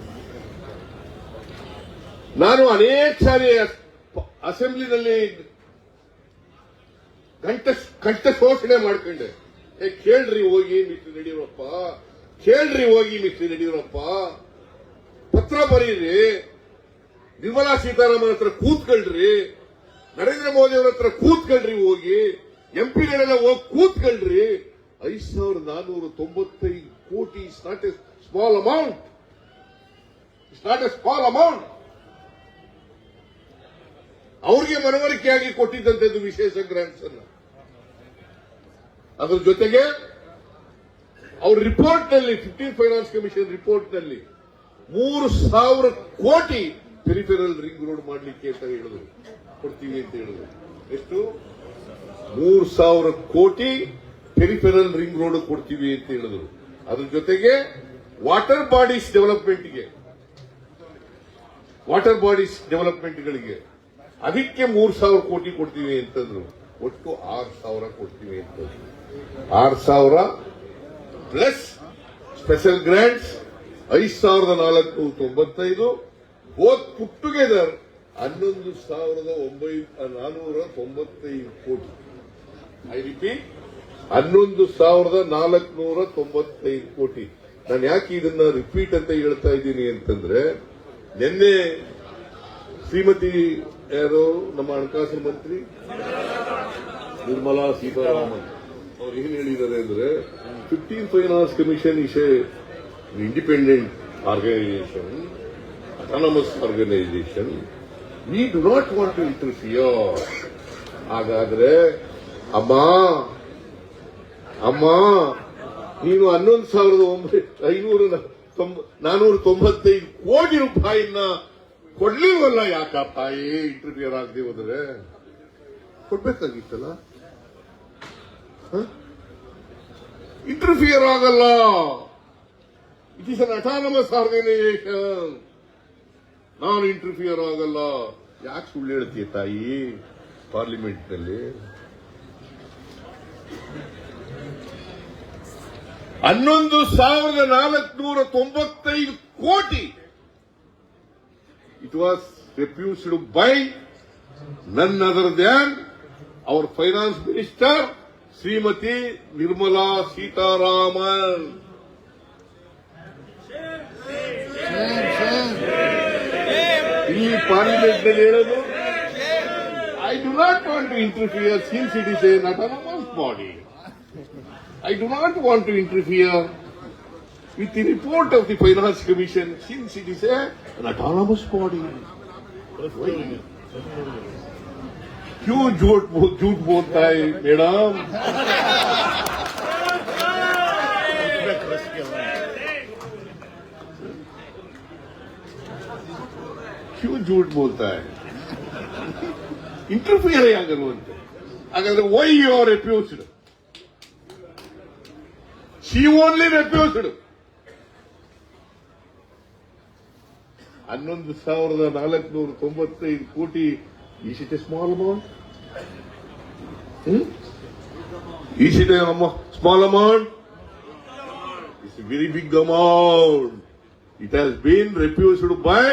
ನಾನು ಅನೇಕ ಸಾರಿ ಅಸೆಂಬ್ಲಿನಲ್ಲಿ ಕಂಠ ಶೋಷಣೆ ಮಾಡ್ಕೊಂಡೆ. ಕೇಳ್ರಿ ಹೋಗಿ ಮಿಸ್ಟರ್ ಯಡಿಯೂರಪ್ಪ, ಕೇಳ್ರಿ ಹೋಗಿ ಮಿಸ್ಟರ್ ಯಡಿಯೂರಪ್ಪ, ಪತ್ರ ಬರೀರಿ, ನಿರ್ಮಲಾ ಸೀತಾರಾಮನ್ ಹತ್ರ ಕೂತ್ಕೊಳ್ರಿ, ನರೇಂದ್ರ ಮೋದಿ ಅವರ ಹತ್ರ ಕೂತ್ಕೊಳ್ರಿ, ಹೋಗಿ ಎಂಪಿಗಳೆಲ್ಲ ಹೋಗಿ ಕೂತ್ಕೊಳ್ರಿ. 5,495 ಕೋಟಿ is not A small amount. It's not A small amount. ಅವ್ರಿಗೆ ಮನವರಿಕೆಯಾಗಿ ಕೊಟ್ಟಿದ್ದಂಥದ್ದು ವಿಶೇಷ ಗ್ರಾಂಟ್ಸ್ ಅನ್ನ. ಅದರ ಜೊತೆಗೆ ಅವ್ರ ರಿಪೋರ್ಟ್ ನಲ್ಲಿ 15 ಫೈನಾನ್ಸ್ ಕಮಿಷನ್ ರಿಪೋರ್ಟ್ ನಲ್ಲಿ 3,000 ಕೋಟಿ ಪೆರಿಫೆರಲ್ ರಿಂಗ್ ರೋಡ್ ಮಾಡಲಿಕ್ಕೆ ಅಂತ ಹೇಳಿದ್ರು, ಕೊಡ್ತೀವಿ ಅಂತ ಹೇಳಿದ್ರು. ಎಷ್ಟು? 3,000 ಕೋಟಿ ಪೆರಿಫೆರಲ್ ರಿಂಗ್ ರೋಡ್ ಕೊಡ್ತೀವಿ ಅಂತ ಹೇಳಿದ್ರು. ಅದ್ರ ಜೊತೆಗೆ ವಾಟರ್ ಬಾಡೀಸ್ ಡೆವಲಪ್ಮೆಂಟ್ಗಳಿಗೆ ಅದಕ್ಕೆ 3,000 ಕೋಟಿ ಕೊಡ್ತೀವಿ ಅಂತಂದ್ರು. ಒಟ್ಟು 6,000 ಕೊಡ್ತೀವಿ ಅಂತಂದ್ರು. 6,000 plus special grants 5,495, both put together 11,495 ಕೋಟಿ. ಐ ರಿಪೀಟ್, 11,495 ಕೋಟಿ. ನಾನು ಯಾಕೆ ಇದನ್ನ ರಿಪೀಟ್ ಅಂತ ಹೇಳ್ತಾ ಇದ್ದೀನಿ ಅಂತಂದ್ರೆ, ನಿನ್ನೆ ಶ್ರೀಮತಿ ಯಾರು ನಮ್ಮ ಹಣಕಾಸು ಮಂತ್ರಿ ನಿರ್ಮಲಾ ಸೀತಾರಾಮನ್ ಅವ್ರು ಏನ್ ಹೇಳಿದ್ದಾರೆ ಅಂದ್ರೆ, 15 finance commission is a independent organisation, autonomous organisation, we do not want to interfere. ಹಾಗಾದ್ರೆ ಅಮ್ಮ ನೀನು 11,495 ಕೋಟಿ ರೂಪಾಯಿನ ಕೊಡ್ಲಿಲ್ವಲ್ಲ, ಯಾಕಪ್ಪ ಇಂಟರ್ಫಿಯರ್ ಆಗದೆ ಹೋದ್ರೆ? ಕೊಡ್ಬೇಕಾಗಿತ್ತಲ್ಲ. ಇಂಟರ್ಫಿಯರ್ ಆಗಲ್ಲ. It is an autonomous organisation. ನಾನು ಇಂಟರ್ಫಿಯರ್ ಆಗಲ್ಲ. ಯಾಕೆ ಸುಳ್ಳು ಹೇಳ್ತೀಯ ತಾಯಿ ಪಾರ್ಲಿಮೆಂಟ್ ನಲ್ಲಿ? 11,495 ಕೋಟಿ. It was refused by none other than our finance minister, Srimati Nirmala Sitaraman. ಈ ಪಾರ್ಲಿಮೆಂಟ್ ನಲ್ಲಿ ಹೇಳೋದು, I do not want to interfere since it is an autonomous body. I do not want to interfere with the report of the Finance Commission since it is an autonomous body. क्यों झूठ बोलता है madam? क्यों झूठ बोलता है? Interfere ಆಗಲ್ವಂತೆ. ಹಾಗಾದ್ರೆ why you are refused? She only refused. 11,495 ಕೋಟಿ. Is it a small amount? Is it a small amount? It's a very big amount. It has been refused by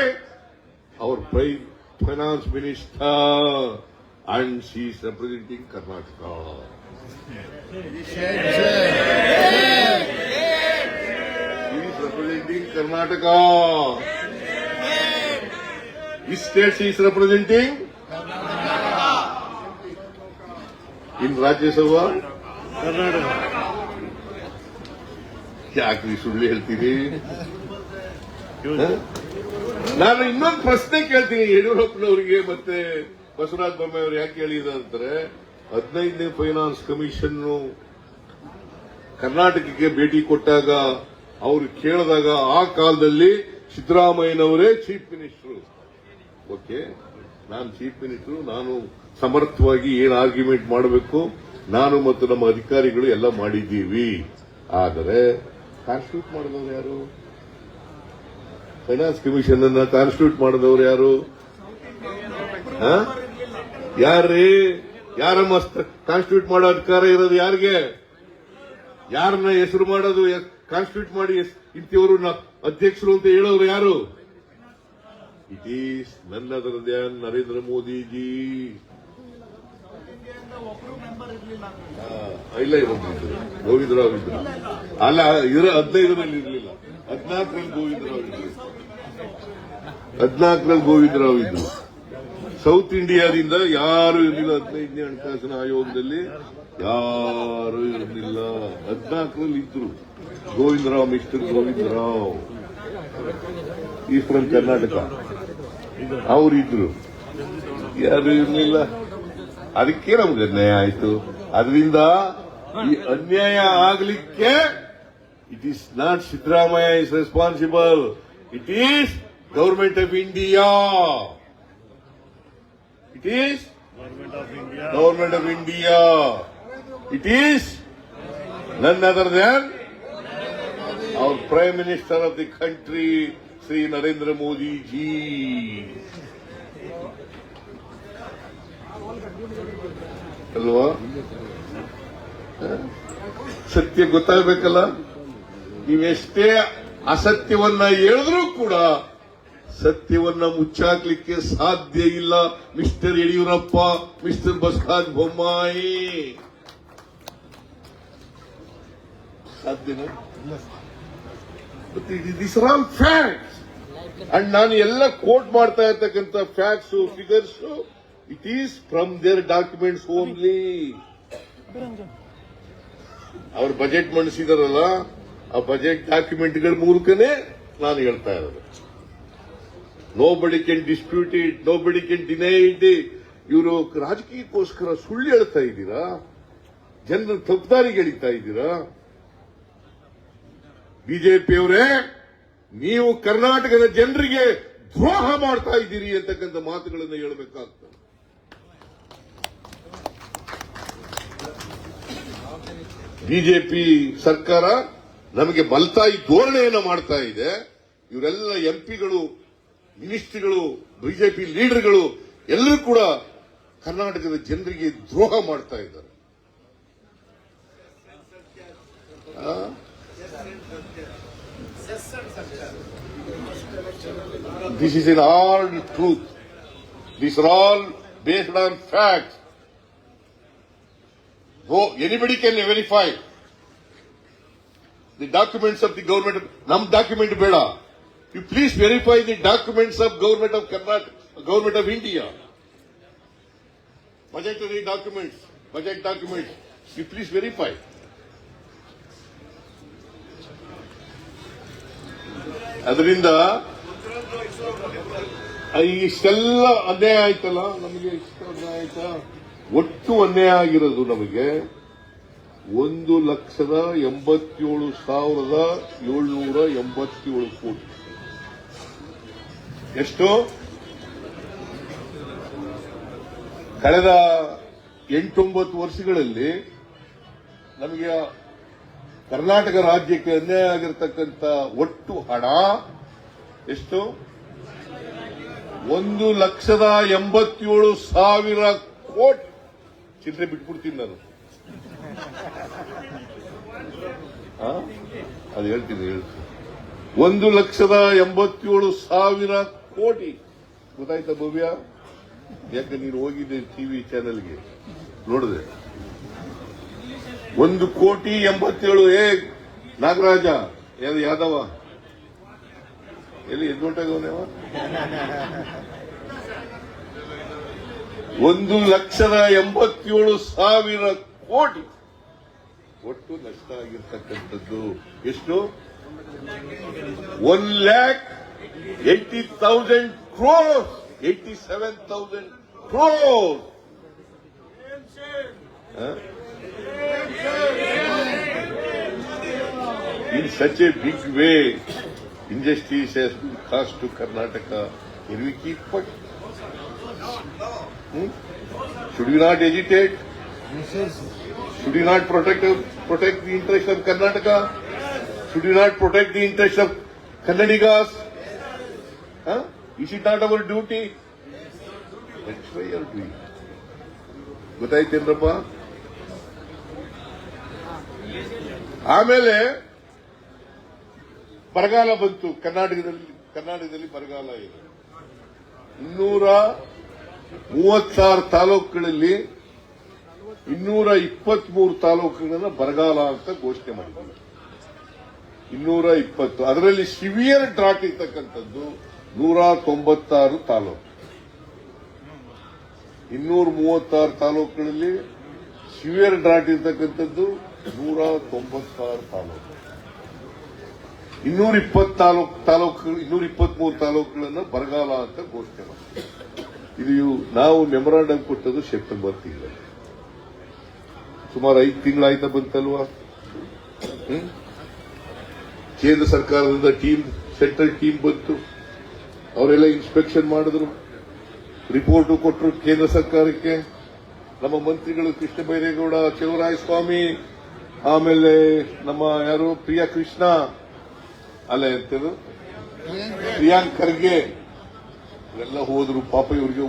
our finance minister, and she is representing Karnataka. She is representing Karnataka. Which state she is representing? In Rajya Sabha? Karnataka. ಯಾಕ್ರಿ ಸುಳ್ಳು ಹೇಳ್ತೀರಿ? ನಾನು ಇನ್ನೊಂದು ಪ್ರಶ್ನೆ ಕೇಳ್ತೀನಿ ಯಡಿಯೂರಪ್ಪನವರಿಗೆ ಮತ್ತೆ ಬಸವರಾಜ ಬೊಮ್ಮಾಯಿ ಅವರು. ಯಾಕೆ ಹೇಳಿದಂದ್ರೆ, 15ನೇ ಫೈನಾನ್ಸ್ ಕಮಿಷನ್ ಕರ್ನಾಟಕಕ್ಕೆ ಭೇಟಿ ಕೊಟ್ಟಾಗ ಅವರು ಕೇಳಿದಾಗ ಆ ಕಾಲದಲ್ಲಿ ಸಿದ್ದರಾಮಯ್ಯನವರೇ ಚೀಫ್ ಮಿನಿಸ್ಟರ್. ಓಕೆ, ನಾನು ಚೀಫ್ ಮಿನಿಸ್ಟರ್, ನಾನು ಸಮರ್ಥವಾಗಿ ಏನ್ ಆರ್ಗ್ಯುಮೆಂಟ್ ಮಾಡಬೇಕು ನಾನು ಮತ್ತು ನಮ್ಮ ಅಧಿಕಾರಿಗಳು ಎಲ್ಲ ಮಾಡಿದ್ದೀವಿ. ಆದರೆ ಕಾನ್ಸ್ಟಿಟ್ಯೂಟ್ ಮಾಡಿದವರು ಯಾರು? ಫೈನಾನ್ಸ್ ಕಮಿಷನ್ ಅನ್ನ ಕಾನ್ಸ್ಟಿಟ್ಯೂಟ್ ಮಾಡಿದವರು ಯಾರು? ಯಾರ್ರೀ? ಯಾರ ಮಸ್ತ್ ಕಾನ್ಸ್ಟಿಟ್ಯೂಟ್ ಮಾಡೋ ಅಧಿಕಾರ ಇರೋದು ಯಾರಿಗೆ? ಯಾರನ್ನ ಹೆಸರು ಮಾಡೋದು, ಕಾನ್ಸ್ಟಿಟ್ಯೂಟ್ ಮಾಡಿ ಇಂಥವರು ಅಧ್ಯಕ್ಷರು ಅಂತ ಹೇಳೋರು ಯಾರು? ಇಟ್ ಈಸ್ ನನ್ ಅದರ್ ದ್ಯಾನ್ ನರೇಂದ್ರ ಮೋದಿಜಿ. ಇಲ್ಲ ಇರೋದಿದ್ರು ಗೋವಿಂದರಾವ್ ಇದ್ರು. ಅಲ್ಲ, 15ರಲ್ಲಿ ಇರಲಿಲ್ಲ, 14ರಲ್ಲಿ ಗೋವಿಂದರಾವ್ ಇದ್ರು. ಸೌತ್ ಇಂಡಿಯಾದಿಂದ ಯಾರು ಇರಲಿಲ್ಲ. 15ನೇ ಹಣಕಾಸಿನ ಆಯೋಗದಲ್ಲಿ ಯಾರು ಇರಲಿಲ್ಲ. 14ರಲ್ಲಿ ಇದ್ರು ಗೋವಿಂದರಾವ್, ಮಿಸ್ಟರ್ ಗೋವಿಂದರಾವ್. ಈ ಫ್ರಮ್ ಕರ್ನಾಟಕ ಅವರಿದ್ರು. ಯಾರು ಇರಲಿಲ್ಲ. ಅದಕ್ಕೆ ನಮ್ಗೆ ಅನ್ಯಾಯ ಆಯ್ತು. ಅದರಿಂದ ಈ ಅನ್ಯಾಯ ಆಗಲಿಕ್ಕೆ it is not Siddaramaiah is responsible, it is government of India. It is Government of India. It is none other than our Prime Minister of the country, Sri Narendra Modi ji. ಅಲ್ವಾ? ಸತ್ಯ ಗೊತ್ತಾಗಬೇಕಲ್ಲ. ನೀವೆಷ್ಟೇ ಅಸತ್ಯವನ್ನ ಹೇಳಿದ್ರೂ ಕೂಡ ಸತ್ಯವನ್ನ ಮುಚ್ಚಾಕ್ಲಿಕ್ಕೆ ಸಾಧ್ಯ ಇಲ್ಲ. ಮಿಸ್ಟರ್ ಯಡಿಯೂರಪ್ಪ, ಮಿಸ್ಟರ್ ಬಸವರಾಜ ಬೊಮ್ಮಾಯಿ, ಸಾಧ್ಯನಾ? This are all facts. And ನಾನು ಎಲ್ಲ ಕೋಟ್ ಮಾಡ್ತಾ ಇರ್ತಕ್ಕಂಥ facts, figures, it is from their documents only. ಅವ್ರ ಬಜೆಟ್ ಮಂಡಿಸಿದಾರಲ್ಲ, ಆ ಬಜೆಟ್ ಡಾಕ್ಯುಮೆಂಟ್ಗಳ ಮೂಲಕನೇ ನಾನು ಹೇಳ್ತಾ ಇರೋದು. Nobody can dispute it, nobody can deny it. ಇವರು ರಾಜಕೀಯಕ್ಕೋಸ್ಕರ ಸುಳ್ಳು ಹೇಳ್ತಾ ಇದ್ದೀರಾ, ಜನರ ತಪ್ಪುದಾರಿಗೆ ಎಳಿತಾ ಇದ್ದೀರಾ. ಬಿಜೆಪಿಯವರೇ, ನೀವು ಕರ್ನಾಟಕದ ಜನರಿಗೆ ದ್ರೋಹ ಮಾಡ್ತಾ ಇದ್ದೀರಿ ಅಂತಕ್ಕಂಥ ಮಾತುಗಳನ್ನು ಹೇಳಬೇಕಾಗ್ತದೆ. ಬಿಜೆಪಿ ಸರ್ಕಾರ ನಮಗೆ ಬಲತಾಯಿ ಧೋರಣೆಯನ್ನು ಮಾಡ್ತಾ ಇದೆ. ಇವರೆಲ್ಲ ಎಂಪಿಗಳು, ಮಿನಿಸ್ಟ್ರಿಗಳು, ಬಿಜೆಪಿ ಲೀಡರ್ಗಳು ಎಲ್ಲರೂ ಕೂಡ ಕರ್ನಾಟಕದ ಜನರಿಗೆ ದ್ರೋಹ ಮಾಡ್ತಾ ಇದ್ದಾರೆ. This is in all truth. These are all based on facts. Anybody can verify the documents of the government. Nam document beda. You please verify the documents of government of Karnataka, government of India. Budgetary documents, budget documents. You please verify. ಅದರಿಂದ ಇಷ್ಟೆಲ್ಲ ಅನ್ಯಾಯ ಆಯ್ತಲ್ಲ, ನಮಗೆ ಇಷ್ಟ ಅನ್ಯಾಯ ಆಯ್ತಾ? ಒಟ್ಟು ಅನ್ಯಾಯ ಆಗಿರೋದು ನಮಗೆ 1,87,787 ಕೋಟಿ. ಎಷ್ಟು? ಕಳೆದ 8-9 ವರ್ಷಗಳಲ್ಲಿ ನಮಗೆ ಕರ್ನಾಟಕ ರಾಜ್ಯಕ್ಕೆ ಅನ್ಯಾಯ ಆಗಿರತಕ್ಕಂಥ ಒಟ್ಟು ಹಣ ಎಷ್ಟು? 1,87,000 ಕೋಟಿ. ಚಿಲ್ಲರೆ ಬಿಟ್ಬಿಡ್ತೀನಿ ನಾನು, ಅದು ಹೇಳ್ತೀನಿ. 1,87,000 ಕೋಟಿ. ಗೊತ್ತಾಯ್ತಾ ಭವ್ಯ? ಯಾಕೆ ನೀನು ಹೋಗಿದ್ದೆ ಟಿವಿ ಚಾನೆಲ್ಗೆ ನೋಡಿದೆ. 1,87,000,000. ನಾಗರಾಜ ಯಾದವ ಎಲ್ಲಿ ಎದ್ದುಂಟಾಗವನೇವ? 1,87,000 ಕೋಟಿ ಒಟ್ಟು ನಷ್ಟ ಆಗಿರ್ತಕ್ಕಂಥದ್ದು. ಎಷ್ಟು? 1,80,000 crores, 87,000 crores. In such a big way, injustice has been caused to Karnataka. Can we keep quiet? Should we not agitate? Should we not protect protect the interest of Karnataka? Should you not protect the interest of Kannadigas? Huh? Is it not our duty? That's why you are doing. ಗೊತ್ತಾಯ್ತೇನ್ರಪ್ಪ? ಆಮೇಲೆ ಬರಗಾಲ ಬಂತು. ಕರ್ನಾಟಕದಲ್ಲಿ ಬರಗಾಲ ಇದೆ. 236 ತಾಲೂಕುಗಳಲ್ಲಿ 223 ತಾಲೂಕುಗಳನ್ನ ಬರಗಾಲ ಅಂತ ಘೋಷಣೆ ಮಾಡಿದ್ದಾರೆ. 220. ಅದರಲ್ಲಿ ಸಿವಿಯರ್ ಡ್ರಾಟ್ ಇರ್ತಕ್ಕಂಥದ್ದು 196 ತಾಲೂಕು. 236 ತಾಲೂಕುಗಳಲ್ಲಿ ಸಿವಿಯರ್ ಡ್ರಾಟ್ ಇರ್ತಕ್ಕಂಥದ್ದು 196 ತಾಲೂಕು. 223 ತಾಲೂಕುಗಳನ್ನ ಬರಗಾಲ ಅಂತ ಘೋಷಣೆ ಮಾಡಿದ್ದಾರೆ. ಇದು ನಾವು ಮೆಮೊರಾಂಡಮ್ ಕೊಟ್ಟದ್ದು ಸೆಪ್ಟೆಂಬರ್ ತಿಂಗಳಲ್ಲಿ. ಸುಮಾರು 5 ತಿಂಗಳಾಯ್ತಾ ಬಂತಲ್ವಾ? ಕೇಂದ್ರ ಸರ್ಕಾರದಿಂದ ಸೆಂಟ್ರಲ್ ಟೀಮ್ ಬಂತು. ಅವರೆಲ್ಲ ಇನ್ಸ್ಪೆಕ್ಷನ್ ಮಾಡಿದ್ರು, ರಿಪೋರ್ಟ್ ಕೊಟ್ಟರು ಕೇಂದ್ರ ಸರ್ಕಾರಕ್ಕೆ. ನಮ್ಮ ಮಂತ್ರಿಗಳು ಕೃಷ್ಣ ಬೈರೇಗೌಡ, ಚಲುವರಾಯಸ್ವಾಮಿ, ಆಮೇಲೆ ನಮ್ಮ ಯಾರು ಪ್ರಿಯಾ ಕೃಷ್ಣ, ಅಲ್ಲ ಎಂತದು ಪ್ರಿಯಾಂಕ್ ಖರ್ಗೆ ಎಲ್ಲ ಹೋದ್ರು. ಪಾಪ ಇವ್ರಿಗೆ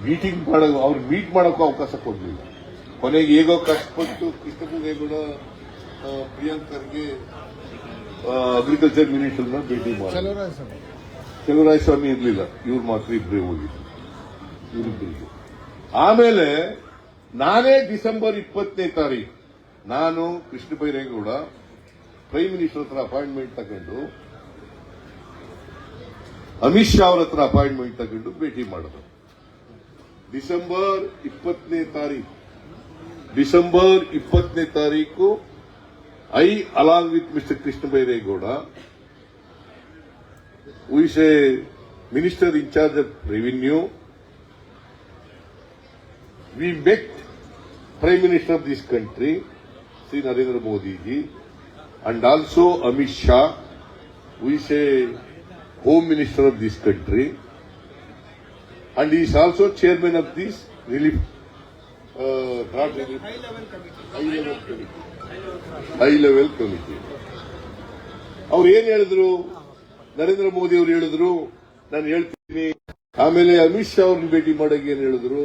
ಮೀಟಿಂಗ್ ಅವ್ರಿಗೆ ಮೀಟ್ ಮಾಡೋಕ್ಕೂ ಅವಕಾಶ ಕೊಡಲಿಲ್ಲ. ಕೊನೆಗೆ ಹೇಗೋ ಕಷ್ಟಪಟ್ಟು ಕೃಷ್ಣ ಬೈರೇಗೌಡ, ಪ್ರಿಯಾಂಕ್ ಖರ್ಗೆ ಅಗ್ರಿಕಲ್ಚರ್ ಮಿನಿಸ್ಟರ್ನ ಭೇಟಿ ಮಾಡಿ. ಚಲುವರಾಯಸ್ವಾಮಿ ಇರಲಿಲ್ಲ, ಇವ್ರು ಮಾತ್ರ ಇಬ್ಬರೇ ಹೋಗಿದ್ರು, ಇವರಿಬ್ಬರಿಗೆ. ಆಮೇಲೆ ನಾನೇ ಡಿಸೆಂಬರ್ 20ನೇ ತಾರೀಕು ನಾನು ಕೃಷ್ಣ ಬೈರೇಗೌಡ ಪ್ರೈಮ್ ಮಿನಿಸ್ಟರ್ ಹತ್ರ ಅಪಾಯಿಂಟ್ಮೆಂಟ್ ತಗೊಂಡು, ಅಮಿತ್ ಶಾ ಅವರ ಹತ್ರ ಅಪಾಯಿಂಟ್ಮೆಂಟ್ ತಗೊಂಡು ಭೇಟಿ ಮಾಡಿದ್ರು. ಡಿಸೆಂಬರ್ 20ನೇ ತಾರೀಕು I, along with Mr. Krishna Bairegowda, who is a minister in charge of revenue, we met Prime Minister of this country, Sri Narendra Modi ji, and also Amit Shah, who is a Home Minister of this country, and he is also chairman of this relief, not relief, high level committee. ಅವ್ರು ಏನ್ ಹೇಳಿದ್ರು? ನರೇಂದ್ರ ಮೋದಿ ಅವರು ಹೇಳಿದ್ರು, ನಾನು ಹೇಳ್ತೀನಿ. ಆಮೇಲೆ ಅಮಿತ್ ಶಾ ಅವ್ರನ್ನ ಭೇಟಿ ಮಾಡಕ್ಕೆ ಏನ್ ಹೇಳಿದ್ರು?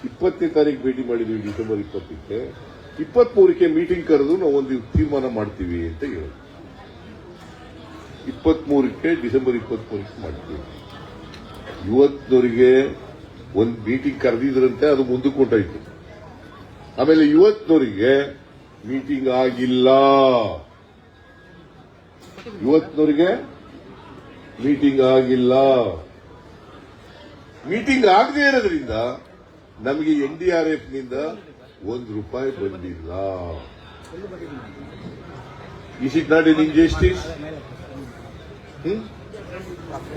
20ನೇ ತಾರೀಕು ಭೇಟಿ ಮಾಡಿದ್ವಿ, ಡಿಸೆಂಬರ್ 20ಕ್ಕೆ. 23ಕ್ಕೆ ಮೀಟಿಂಗ್ ಕರೆದು ನಾವು ಒಂದು ತೀರ್ಮಾನ ಮಾಡ್ತೀವಿ ಅಂತ ಹೇಳಿದ್ರು. 23ಕ್ಕೆ ಡಿಸೆಂಬರ್ 23ಕ್ಕೆ ಮಾಡ್ತೀವಿ. ಇವತ್ತಿನವರಿಗೆ ಒಂದು ಮೀಟಿಂಗ್ ಕರೆದಿದ್ರಂತೆ, ಅದು ಮುಂದಕ್ಕೆ ಹೊಂಟಾಯ್ತು. ಆಮೇಲೆ ಇವತ್ತಿನವರಿಗೆ ಮೀಟಿಂಗ್ ಆಗಿಲ್ಲ. ಮೀಟಿಂಗ್ ಆಗದೇ ಇರೋದ್ರಿಂದ ನಮಗೆ NDRF ನಿಂದ ₹1 ಬಂದಿಲ್ಲ. Is it not an injustice?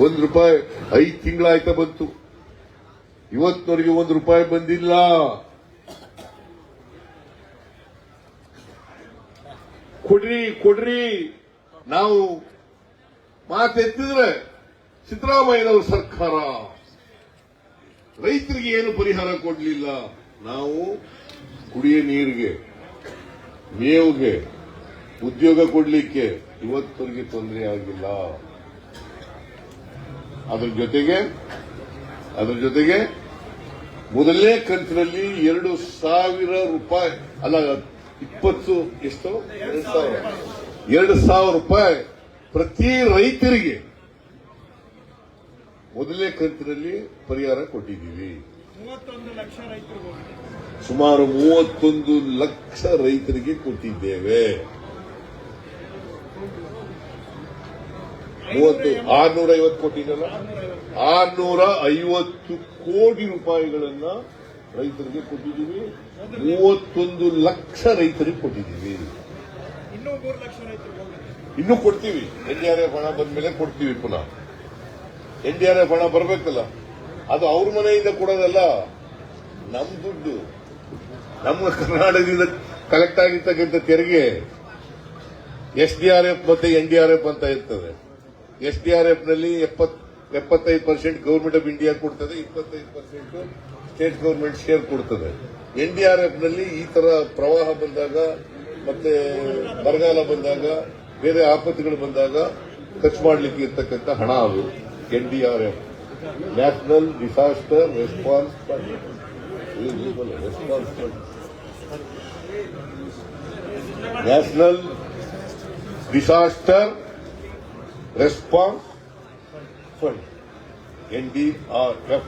₹1 5 ತಿಂಗಳಾಯ್ತಾ ಬಂತು, ಇವತ್ತಿನವರಿಗೆ ₹1 ಬಂದಿಲ್ಲ. ಕೊಡ್ರಿ ನಾವು ಮಾತೆತ್ತಿದ್ರೆ ಸಿದ್ದರಾಮಯ್ಯನವರ ಸರ್ಕಾರ ರೈತರಿಗೆ ಏನು ಪರಿಹಾರ ಕೊಡಲಿಲ್ಲ. ನಾವು ಕುಡಿಯ ನೀರಿಗೆ, ಮೇವಿಗೆ, ಉದ್ಯೋಗ ಕೊಡ್ಲಿಕ್ಕೆ ಇವತ್ತವರೆಗೆ ತೊಂದರೆ ಆಗಿಲ್ಲ. ಅದರ ಜೊತೆಗೆ ಮೊದಲನೇ ಕಂತಿನಲ್ಲಿ ₹2,000 ಅಲ್ಲ 20 ಎಷ್ಟು ₹2,000 ಪ್ರತಿ ರೈತರಿಗೆ ಮೊದಲನೇ ಕಂತಿನಲ್ಲಿ ಪರಿಹಾರ ಕೊಟ್ಟಿದ್ದೀವಿ. ಸುಮಾರು 31 ಲಕ್ಷ ರೈತರಿಗೆ ಕೊಟ್ಟಿದ್ದೇವೆ. 650 ಕೋಟಿನಲ್ಲ, 650 ಕೋಟಿ ರೂಪಾಯಿಗಳನ್ನ ರೈತರಿಗೆ ಕೊಟ್ಟಿದ್ದೀವಿ. 31 ಲಕ್ಷ ರೈತರಿಗೆ ಕೊಟ್ಟಿದ್ದೀವಿ. ಇನ್ನೂ ಕೊಡ್ತೀವಿ. NDRF ಹಣ ಬಂದ ಮೇಲೆ ಕೊಡ್ತೀವಿ. ಪುನಃ NDRF ಹಣ ಬರಬೇಕಲ್ಲ, ಅದು ಅವ್ರ ಮನೆಯಿಂದ ಕೊಡೋದಲ್ಲ, ನಮ್ ದುಡ್ಡು, ನಮ್ಮ ಕರ್ನಾಟಕದಿಂದ ಕಲೆಕ್ಟ್ ಆಗಿರ್ತಕ್ಕಂಥ ತೆರಿಗೆ. SDRF ಮತ್ತೆ NDRF ಅಂತ ಇರ್ತದೆ. SDRF ನಲ್ಲಿ 75% ಗವರ್ಮೆಂಟ್ ಆಫ್ ಇಂಡಿಯಾ ಕೊಡ್ತದೆ, 25% ಸ್ಟೇಟ್ ಗವರ್ಮೆಂಟ್ ಶೇರ್ ಕೊಡ್ತದೆ. NDRF ನಲ್ಲಿ ಈ ತರ ಪ್ರವಾಹ ಬಂದಾಗ ಮತ್ತೆ ಬರಗಾಲ ಬಂದಾಗ ಬೇರೆ ಆಪತ್ತುಗಳು ಬಂದಾಗ ಖರ್ಚು ಮಾಡಲಿಕ್ಕೆ ಇರ್ತಕ್ಕಂಥ ಹಣ ಅದು NDRF, national disaster response fund. National disaster response fund, NDRF,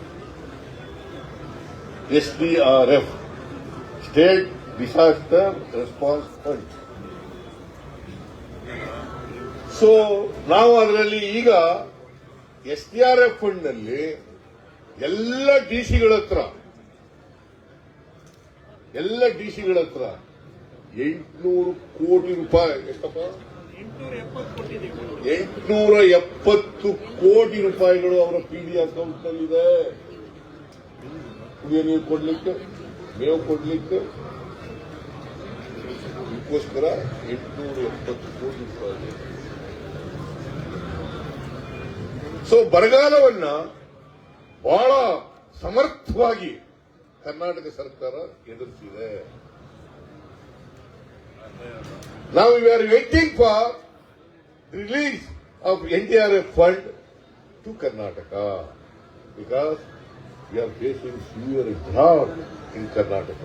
SDRF, state disaster response fund. So ನಾವು ಅದರಲ್ಲಿ ಈಗ SDRF ಫಂಡ್ ನಲ್ಲಿ ಎಲ್ಲ ಡಿಸಿಗಳ ಹತ್ರ 800 ಕೋಟಿ ರೂಪಾಯಿ, ಎಷ್ಟಪ್ಪ, 870 ಕೋಟಿ ರೂಪಾಯಿಗಳು ಅವರ PD ಅಕೌಂಟ್ ನಲ್ಲಿದೆ. ಕುಡಿಯೋ ನೀರು ಕೊಡ್ಲಿಕ್ಕೆ, ಮೇವು ಕೊಡ್ಲಿಕ್ಕೆ, ಇದಕ್ಕೋಸ್ಕರ 870 ಕೋಟಿ ರೂಪಾಯಿ. ಸೊ ಬರಗಾಲವನ್ನ ಬಹಳ ಸಮರ್ಥವಾಗಿ ಕರ್ನಾಟಕ ಸರ್ಕಾರ ಎದುರಿಸಿದೆ. ನಾವು we are waiting for release of NDRF fund to Karnataka because we are facing severe drought in Karnataka.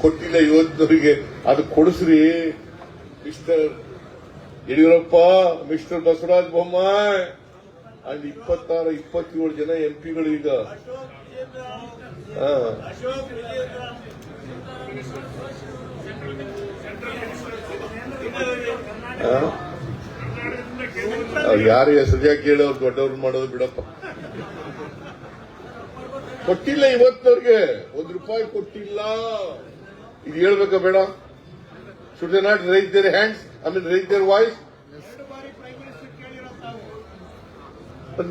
ಕೊಟ್ಟಿಲ್ಲ ಇವತ್ತವರಿಗೆ, ಅದು ಕೊಡಿಸ್ರಿ mister Yediyurappa, mister Basavaraj Bommai and 26-27 ಜನ MP ಗಳು ಈಗ ಯಾರು ಹೆಸರು ಯಾಕೆ ಹೇಳಿ ಅವ್ರು ದೊಡ್ಡವ್ರು ಮಾಡೋದು ಬಿಡಪ್ಪ. ಕೊಟ್ಟಿಲ್ಲ ಇವತ್ತವ್ರಿಗೆ, ₹1 ಕೊಟ್ಟಿಲ್ಲ. ಇದು ಹೇಳ್ಬೇಕಾ ಬೇಡ? Should they not raise their hands, raise their voice?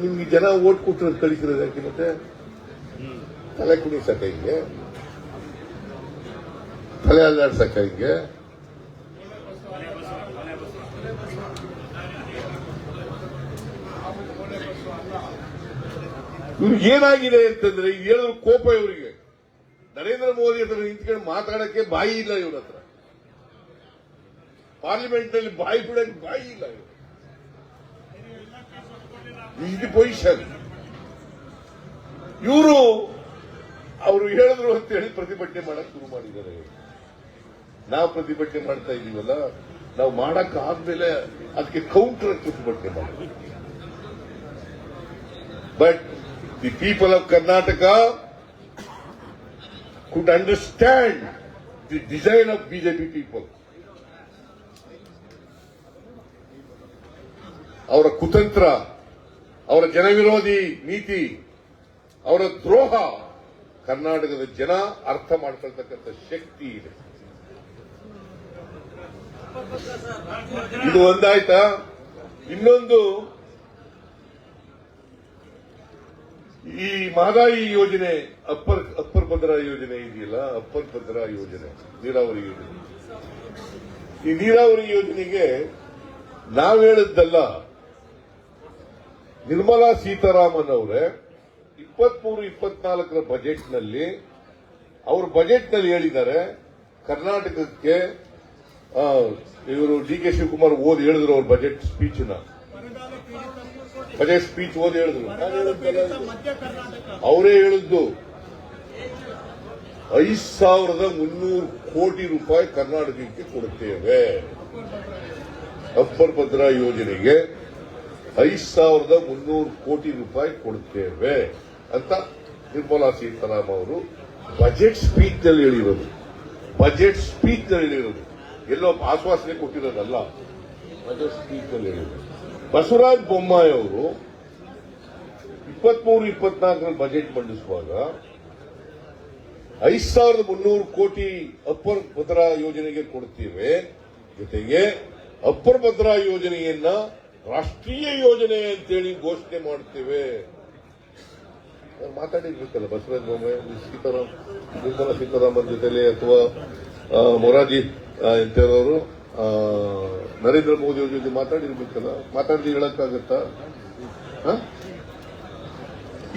ನಿಮ್ಗೆ ಜನ ಓಟ್ ಕೊಟ್ಟಿರೋದು ಕಳಿಸಿರೋದು ಯಾಕೆ ಮತ್ತೆ? ತಲೆ ಕುಣಿಸಕ್ಕ ಹಿಂಗೆ, ತಲೆ ಅಲ್ಲಾಡ್ಸಕ್ಕ ಹಿಂಗೆ? ಇವ್ರಿಗೆ ಏನಾಗಿದೆ ಅಂತಂದ್ರೆ, ಈಗ ಹೇಳಿದ್ರು ಕೋಪ ಇವರಿಗೆ. ನರೇಂದ್ರ ಮೋದಿ ಹತ್ರ ನಿಂತ್ಕೊಂಡು ಮಾತಾಡಕ್ಕೆ ಬಾಯಿ ಇಲ್ಲ ಇವ್ರ ಹತ್ರ. ಪಾರ್ಲಿಮೆಂಟ್ ನಲ್ಲಿ ಬಾಯಿ ಬಿಡಕ್ಕೆ ಬಾಯಿ ಇಲ್ಲ ಇವರು. ಇದು ಪೊಸಿಷನ್. ಇವರು ಅವರು ಹೇಳಿದ್ರು ಅಂತ ಹೇಳಿ ಪ್ರತಿಭಟನೆ ಮಾಡಕ್ ಶುರು ಮಾಡಿದ್ದಾರೆ. ನಾವು ಪ್ರತಿಭಟನೆ ಮಾಡ್ತಾ ಇದೀವಲ್ಲ, ನಾವು ಮಾಡಕ್ ಆದ್ಮೇಲೆ ಅದಕ್ಕೆ ಕೌಂಟರ್ ಪ್ರತಿಭಟನೆ ಮಾಡಿದ್ವಿ. But the people of Karnataka could understand the design of BJP people. ಅವರ ಕುತಂತ್ರ, ಅವರ ಜನವಿರೋಧಿ ನೀತಿ, ಅವರ ದ್ರೋಹ ಕರ್ನಾಟಕದ ಜನ ಅರ್ಥ ಮಾಡ್ಕೊಳ್ತಕ್ಕಂಥ ಶಕ್ತಿ ಇದೆ. ಇದು ಒಂದಾಯ್ತಾ? ಇನ್ನೊಂದು, ಈ ಮಹದಾಯಿ ಯೋಜನೆ, ಅಪ್ಪರ್ ಭದ್ರಾ ಯೋಜನೆ ಇದೆಯಲ್ಲ, ಅಪ್ಪರ್ ಭದ್ರಾ ಯೋಜನೆ, ನೀರಾವರಿ ಯೋಜನೆ. ಈ ನೀರಾವರಿ ಯೋಜನೆಗೆ ನಾವು ಹೇಳಿದ್ದಲ್ಲ, ನಿರ್ಮಲಾ ಸೀತಾರಾಮನ್ ಅವರೇ 23-24 ಬಜೆಟ್ ನಲ್ಲಿ, ಅವರು ಬಜೆಟ್ ನಲ್ಲಿ ಹೇಳಿದ್ದಾರೆ ಕರ್ನಾಟಕಕ್ಕೆ. ಇವರು DK ಶಿವಕುಮಾರ್ ಓದಿ ಹೇಳಿದ್ರು ಅವ್ರ ಬಜೆಟ್ ಸ್ಪೀಚ್ ಓದಿ ಹೇಳಿದ್ರು. ಅವರೇ ಹೇಳಿದ್ದು 5,300 ಕೋಟಿ ರೂಪಾಯಿ ಕರ್ನಾಟಕಕ್ಕೆ ಕೊಡುತ್ತೇವೆ. ಅಪ್ಪರ್ ಭದ್ರಾ ಯೋಜನೆಗೆ 5,300 ಕೋಟಿ ರೂಪಾಯಿ ಕೊಡುತ್ತೇವೆ ಅಂತ ನಿರ್ಮಲಾ ಸೀತಾರಾಮನ್ ಅವರು ಬಜೆಟ್ ಸ್ಪೀಚ್ ನಲ್ಲಿ ಹೇಳಿರೋದು. ಎಲ್ಲೋ ಆಶ್ವಾಸನೆ ಕೊಟ್ಟಿರೋದಲ್ಲ, ಬಜೆಟ್ ಸ್ಪೀಚ್ ನಲ್ಲಿ ಹೇಳಿರೋದು. ಬಸವರಾಜ ಬೊಮ್ಮಾಯಿ ಅವರು 23-24 ಬಜೆಟ್ ಮಂಡಿಸುವಾಗ 5,300 ಕೋಟಿ ಅಪ್ಪರ್ ಭದ್ರಾ ಯೋಜನೆಗೆ ಕೊಡ್ತೇವೆ, ಜೊತೆಗೆ ಅಪ್ಪರ್ ಭದ್ರಾ ಯೋಜನೆಯನ್ನ ರಾಷ್ಟ್ರೀಯ ಯೋಜನೆ ಅಂತೇಳಿ ಘೋಷಣೆ ಮಾಡ್ತೇವೆ. ಮಾತಾಡಿರ್ಬೇಕಲ್ಲ ಬಸವರಾಜ ಬೊಮ್ಮಾಯಿ, ನಿರ್ಮಲಾ ಸೀತಾರಾಮನ್ ಜೊತೆಲಿ, ಅಥವಾ ಮೊರಾರ್ಜಿ ಇಂಥವರು ನರೇಂದ್ರ ಮೋದಿ ಅವ್ರ ಜೊತೆ ಮಾತಾಡಿರ್ಬೇಕಲ್ಲ. ಮಾತಾಡದೆ ಹೇಳಕ್ಕಾಗತ್ತಾ?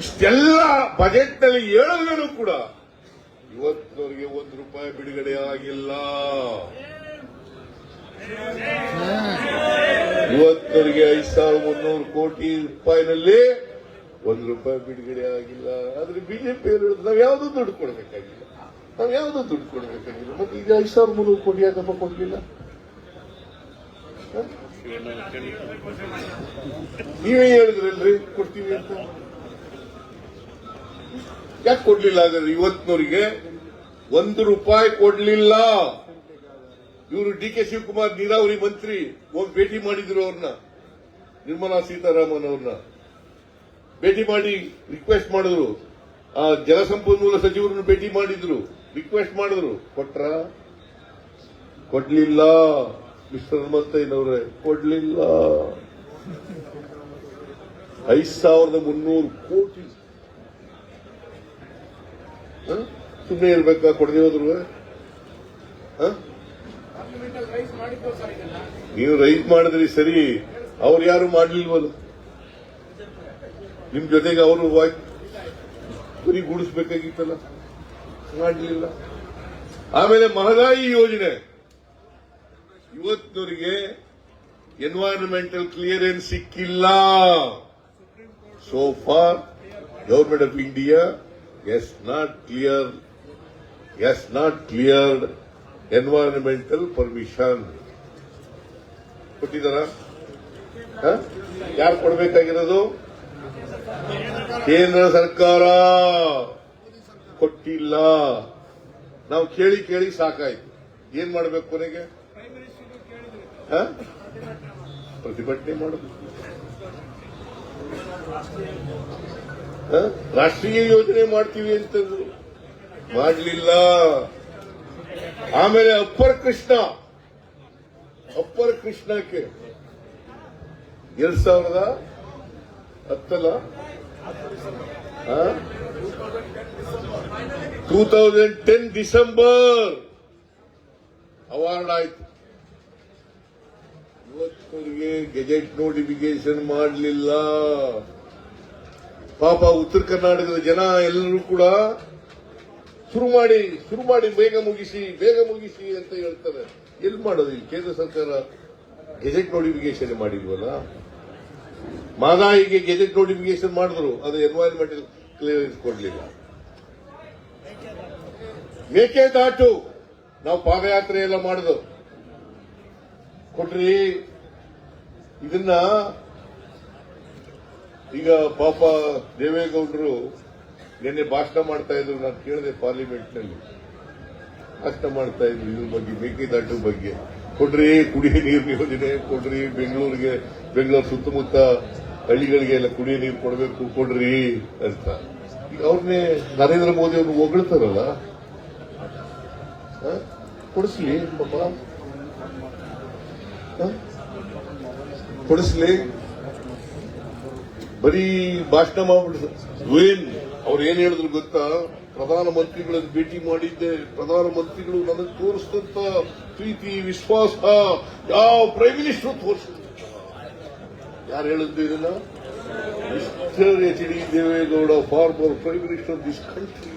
ಇಷ್ಟೆಲ್ಲ ಬಜೆಟ್ ನಲ್ಲಿ ಹೇಳಿದ್ರೂ ಕೂಡ ಇವತ್ತಿನವರೆಗೆ ₹1 ಬಿಡುಗಡೆ ಆಗಿಲ್ಲ. ಇವತ್ತಿನವರೆಗೆ 5,300 ಕೋಟಿ ರೂಪಾಯಿನಲ್ಲಿ ₹1 ಬಿಡುಗಡೆ ಆಗಿಲ್ಲ. ಆದ್ರೆ ಬಿಜೆಪಿ ಹೇಳಿದ್ರು ನಾವ್ ಯಾವ್ದು ದುಡ್ಡು ಕೊಡಬೇಕಾಗಿಲ್ಲ, ಮತ್ತೆ ಈಗ 5,300 ಕೋಟಿ ಯಾಕಪ್ಪ ಕೊಡ್ಲಿಲ್ಲ? ನೀವೇ ಹೇಳಿದ್ರಲ್ರಿ ಕೊಡ್ತೀವಿ ಅಂತ, ಯಾಕೆ ಕೊಡ್ಲಿಲ್ಲ? ಹಾಗಾದ್ರೆ ಇವತ್ತಿನವರಿಗೆ ₹1 ಕೊಡ್ಲಿಲ್ಲ. ಇವರು ಡಿ.ಕೆ. ಶಿವಕುಮಾರ್ ನೀರಾವರಿ ಮಂತ್ರಿ ಹೋಗಿ ಭೇಟಿ ಮಾಡಿದ್ರು ಅವ್ರನ್ನ, ನಿರ್ಮಲಾ ಸೀತಾರಾಮನ್ ಅವ್ರನ್ನ ಭೇಟಿ ಮಾಡಿ ರಿಕ್ವೆಸ್ಟ್ ಮಾಡಿದ್ರು. ಆ ಜಲಸಂಪನ್ಮೂಲ ಸಚಿವರನ್ನು ಭೇಟಿ ಮಾಡಿದ್ರು, ರಿಕ್ವೆಸ್ಟ್ ಮಾಡಿದ್ರು. ಕೊಡ್ಲಿಲ್ಲ. ಮಿಸ್ಟರ್ ಹನುಮಂತಯ್ಯನವರೇ, ಕೊಡ್ಲಿಲ್ಲ. 5,300 ಕೋಟಿ ಸುಮ್ಮನೆ ಇರ್ಬೇಕಾ? ಕೊಡದೆ ಹೋದ್ರು ನೀವು ರೈಸ್ ಮಾಡಿದ್ರಿ ಸರಿ, ಅವ್ರು ಯಾರು ಮಾಡ್ಲಿಲ್ವಲ್ಲ? ನಿಮ್ ಜೊತೆಗೆ ಅವರು ಬರೀ ಗೂಡಿಸ್ಬೇಕಾಗಿತ್ತಲ್ಲ, ಮಾಡಲಿಲ್ಲ. ಆಮೇಲೆ ಮಹದಾಯಿ ಯೋಜನೆ ಇವತ್ತಿನವರಿಗೆ ಎನ್ವೈರನ್ಮೆಂಟಲ್ ಕ್ಲಿಯರೆನ್ಸ್ ಸಿಕ್ಕಿಲ್ಲ. So for government of India has not cleared environmental permission. ಕೊಟ್ಟಿದ್ದಾರ? ಯಾರು ಕೊಡಬೇಕಾಗಿರೋದು? ಕೇಂದ್ರ ಸರ್ಕಾರ ಕೊಟ್ಟಿಲ್ಲ. ನಾವು ಕೇಳಿ ಕೇಳಿ ಸಾಕಾಯ್ತು. ಏನ್ ಮಾಡಬೇಕು? ಕೊನೆಗೆ ಪ್ರತಿಭಟನೆ ಮಾಡಬೇಕು. ರಾಷ್ಟ್ರೀಯ ಯೋಜನೆ ಮಾಡ್ತೀವಿ ಅಂತಂದ್ರು, ಮಾಡಲಿಲ್ಲ. ಆಮೇಲೆ ಅಪ್ಪರ್ ಕೃಷ್ಣಕ್ಕೆ 2010 2010 ಡಿಸೆಂಬರ್ ಅವಾರ್ಡ್ ಆಯ್ತು. ಇವತ್ತಿಗೆ ಗೆಜೆಟ್ ನೋಟಿಫಿಕೇಶನ್ ಮಾಡಲಿಲ್ಲ. ಪಾಪ ಉತ್ತರ ಕರ್ನಾಟಕದ ಜನ ಎಲ್ಲರೂ ಕೂಡ ಶುರು ಮಾಡಿ ಬೇಗ ಮುಗಿಸಿ ಅಂತ ಹೇಳ್ತಾರೆ. ಎಲ್ಲಿ ಮಾಡೋದು? ಇಲ್ಲಿ ಕೇಂದ್ರ ಸರ್ಕಾರ ಗೆಜೆಟ್ ನೋಟಿಫಿಕೇಶನ್ ಮಾಡಿಲ್ವಲ್ಲ. ಮಹದಾಯಿಗೆ ಗೆಜೆಟ್ ನೋಟಿಫಿಕೇಶನ್ ಮಾಡಿದ್ರು, ಅದು ಎನ್ವೈರನ್ಮೆಂಟಲ್ ಕ್ಲಿಯರೆನ್ಸ್ ಕೊಡಲಿಲ್ಲ. ಮೇಕೆದಾಟು ನಾವು ಪಾದಯಾತ್ರೆ ಎಲ್ಲ ಮಾಡಿದ್ರು, ಕೊಟ್ರಿ. ಇದನ್ನ ಈಗ ಪಾಪ ದೇವೇಗೌಡರು ನಿನ್ನೆ ಭಾಷಣ ಮಾಡ್ತಾ ಇದ್ರು, ನಾನು ಕೇಳಿದೆ ಪಾರ್ಲಿಮೆಂಟ್ ನಲ್ಲಿ ಭಾಷಣ ಮಾಡ್ತಾ ಇದ್ರು ಇದ್ರ ಬಗ್ಗೆ, ಮೇಕೆದಾಟು ಬಗ್ಗೆ. ಕೊಡ್ರಿ, ಕುಡಿಯ ನೀರು ಯೋಜನೆ ಕೊಡ್ರಿ, ಬೆಂಗಳೂರು ಸುತ್ತಮುತ್ತ ಹಳ್ಳಿಗಳಿಗೆ ಎಲ್ಲ ಕುಡಿಯ ನೀರು ಕೊಡಬೇಕು ಕೊಡ್ರಿ ಅಂತ. ಈಗ ಅವ್ರನ್ನೇ ನರೇಂದ್ರ ಮೋದಿ ಅವರು ಹೊಗಳ್ತಾರಲ್ಲ, ಕೊಡಿಸ್ಲಿ ಪಾಪ, ಕೊಡಿಸ್ಲಿ. ಬರೀ ಭಾಷಣ ಮಾಡ್ಬಿಡ್ತಾರೆ. ಅವ್ರು ಏನ್ ಹೇಳಿದ್ರು ಗೊತ್ತಾ? ಪ್ರಧಾನಮಂತ್ರಿಗಳನ್ನು ಭೇಟಿ ಮಾಡಿದ್ದೆ, ಪ್ರಧಾನಮಂತ್ರಿಗಳು ನನಗೆ ತೋರಿಸಿದಂತ ಪ್ರೀತಿ ವಿಶ್ವಾಸ ಯಾವ ಪ್ರೈಮ್ ಮಿನಿಸ್ಟರ್ ತೋರಿಸಿದ್ರು. ಯಾರು ಹೇಳಿದ್ದು ಇದನ್ನ? Mister H D Deve Gowda, former prime minister of this country.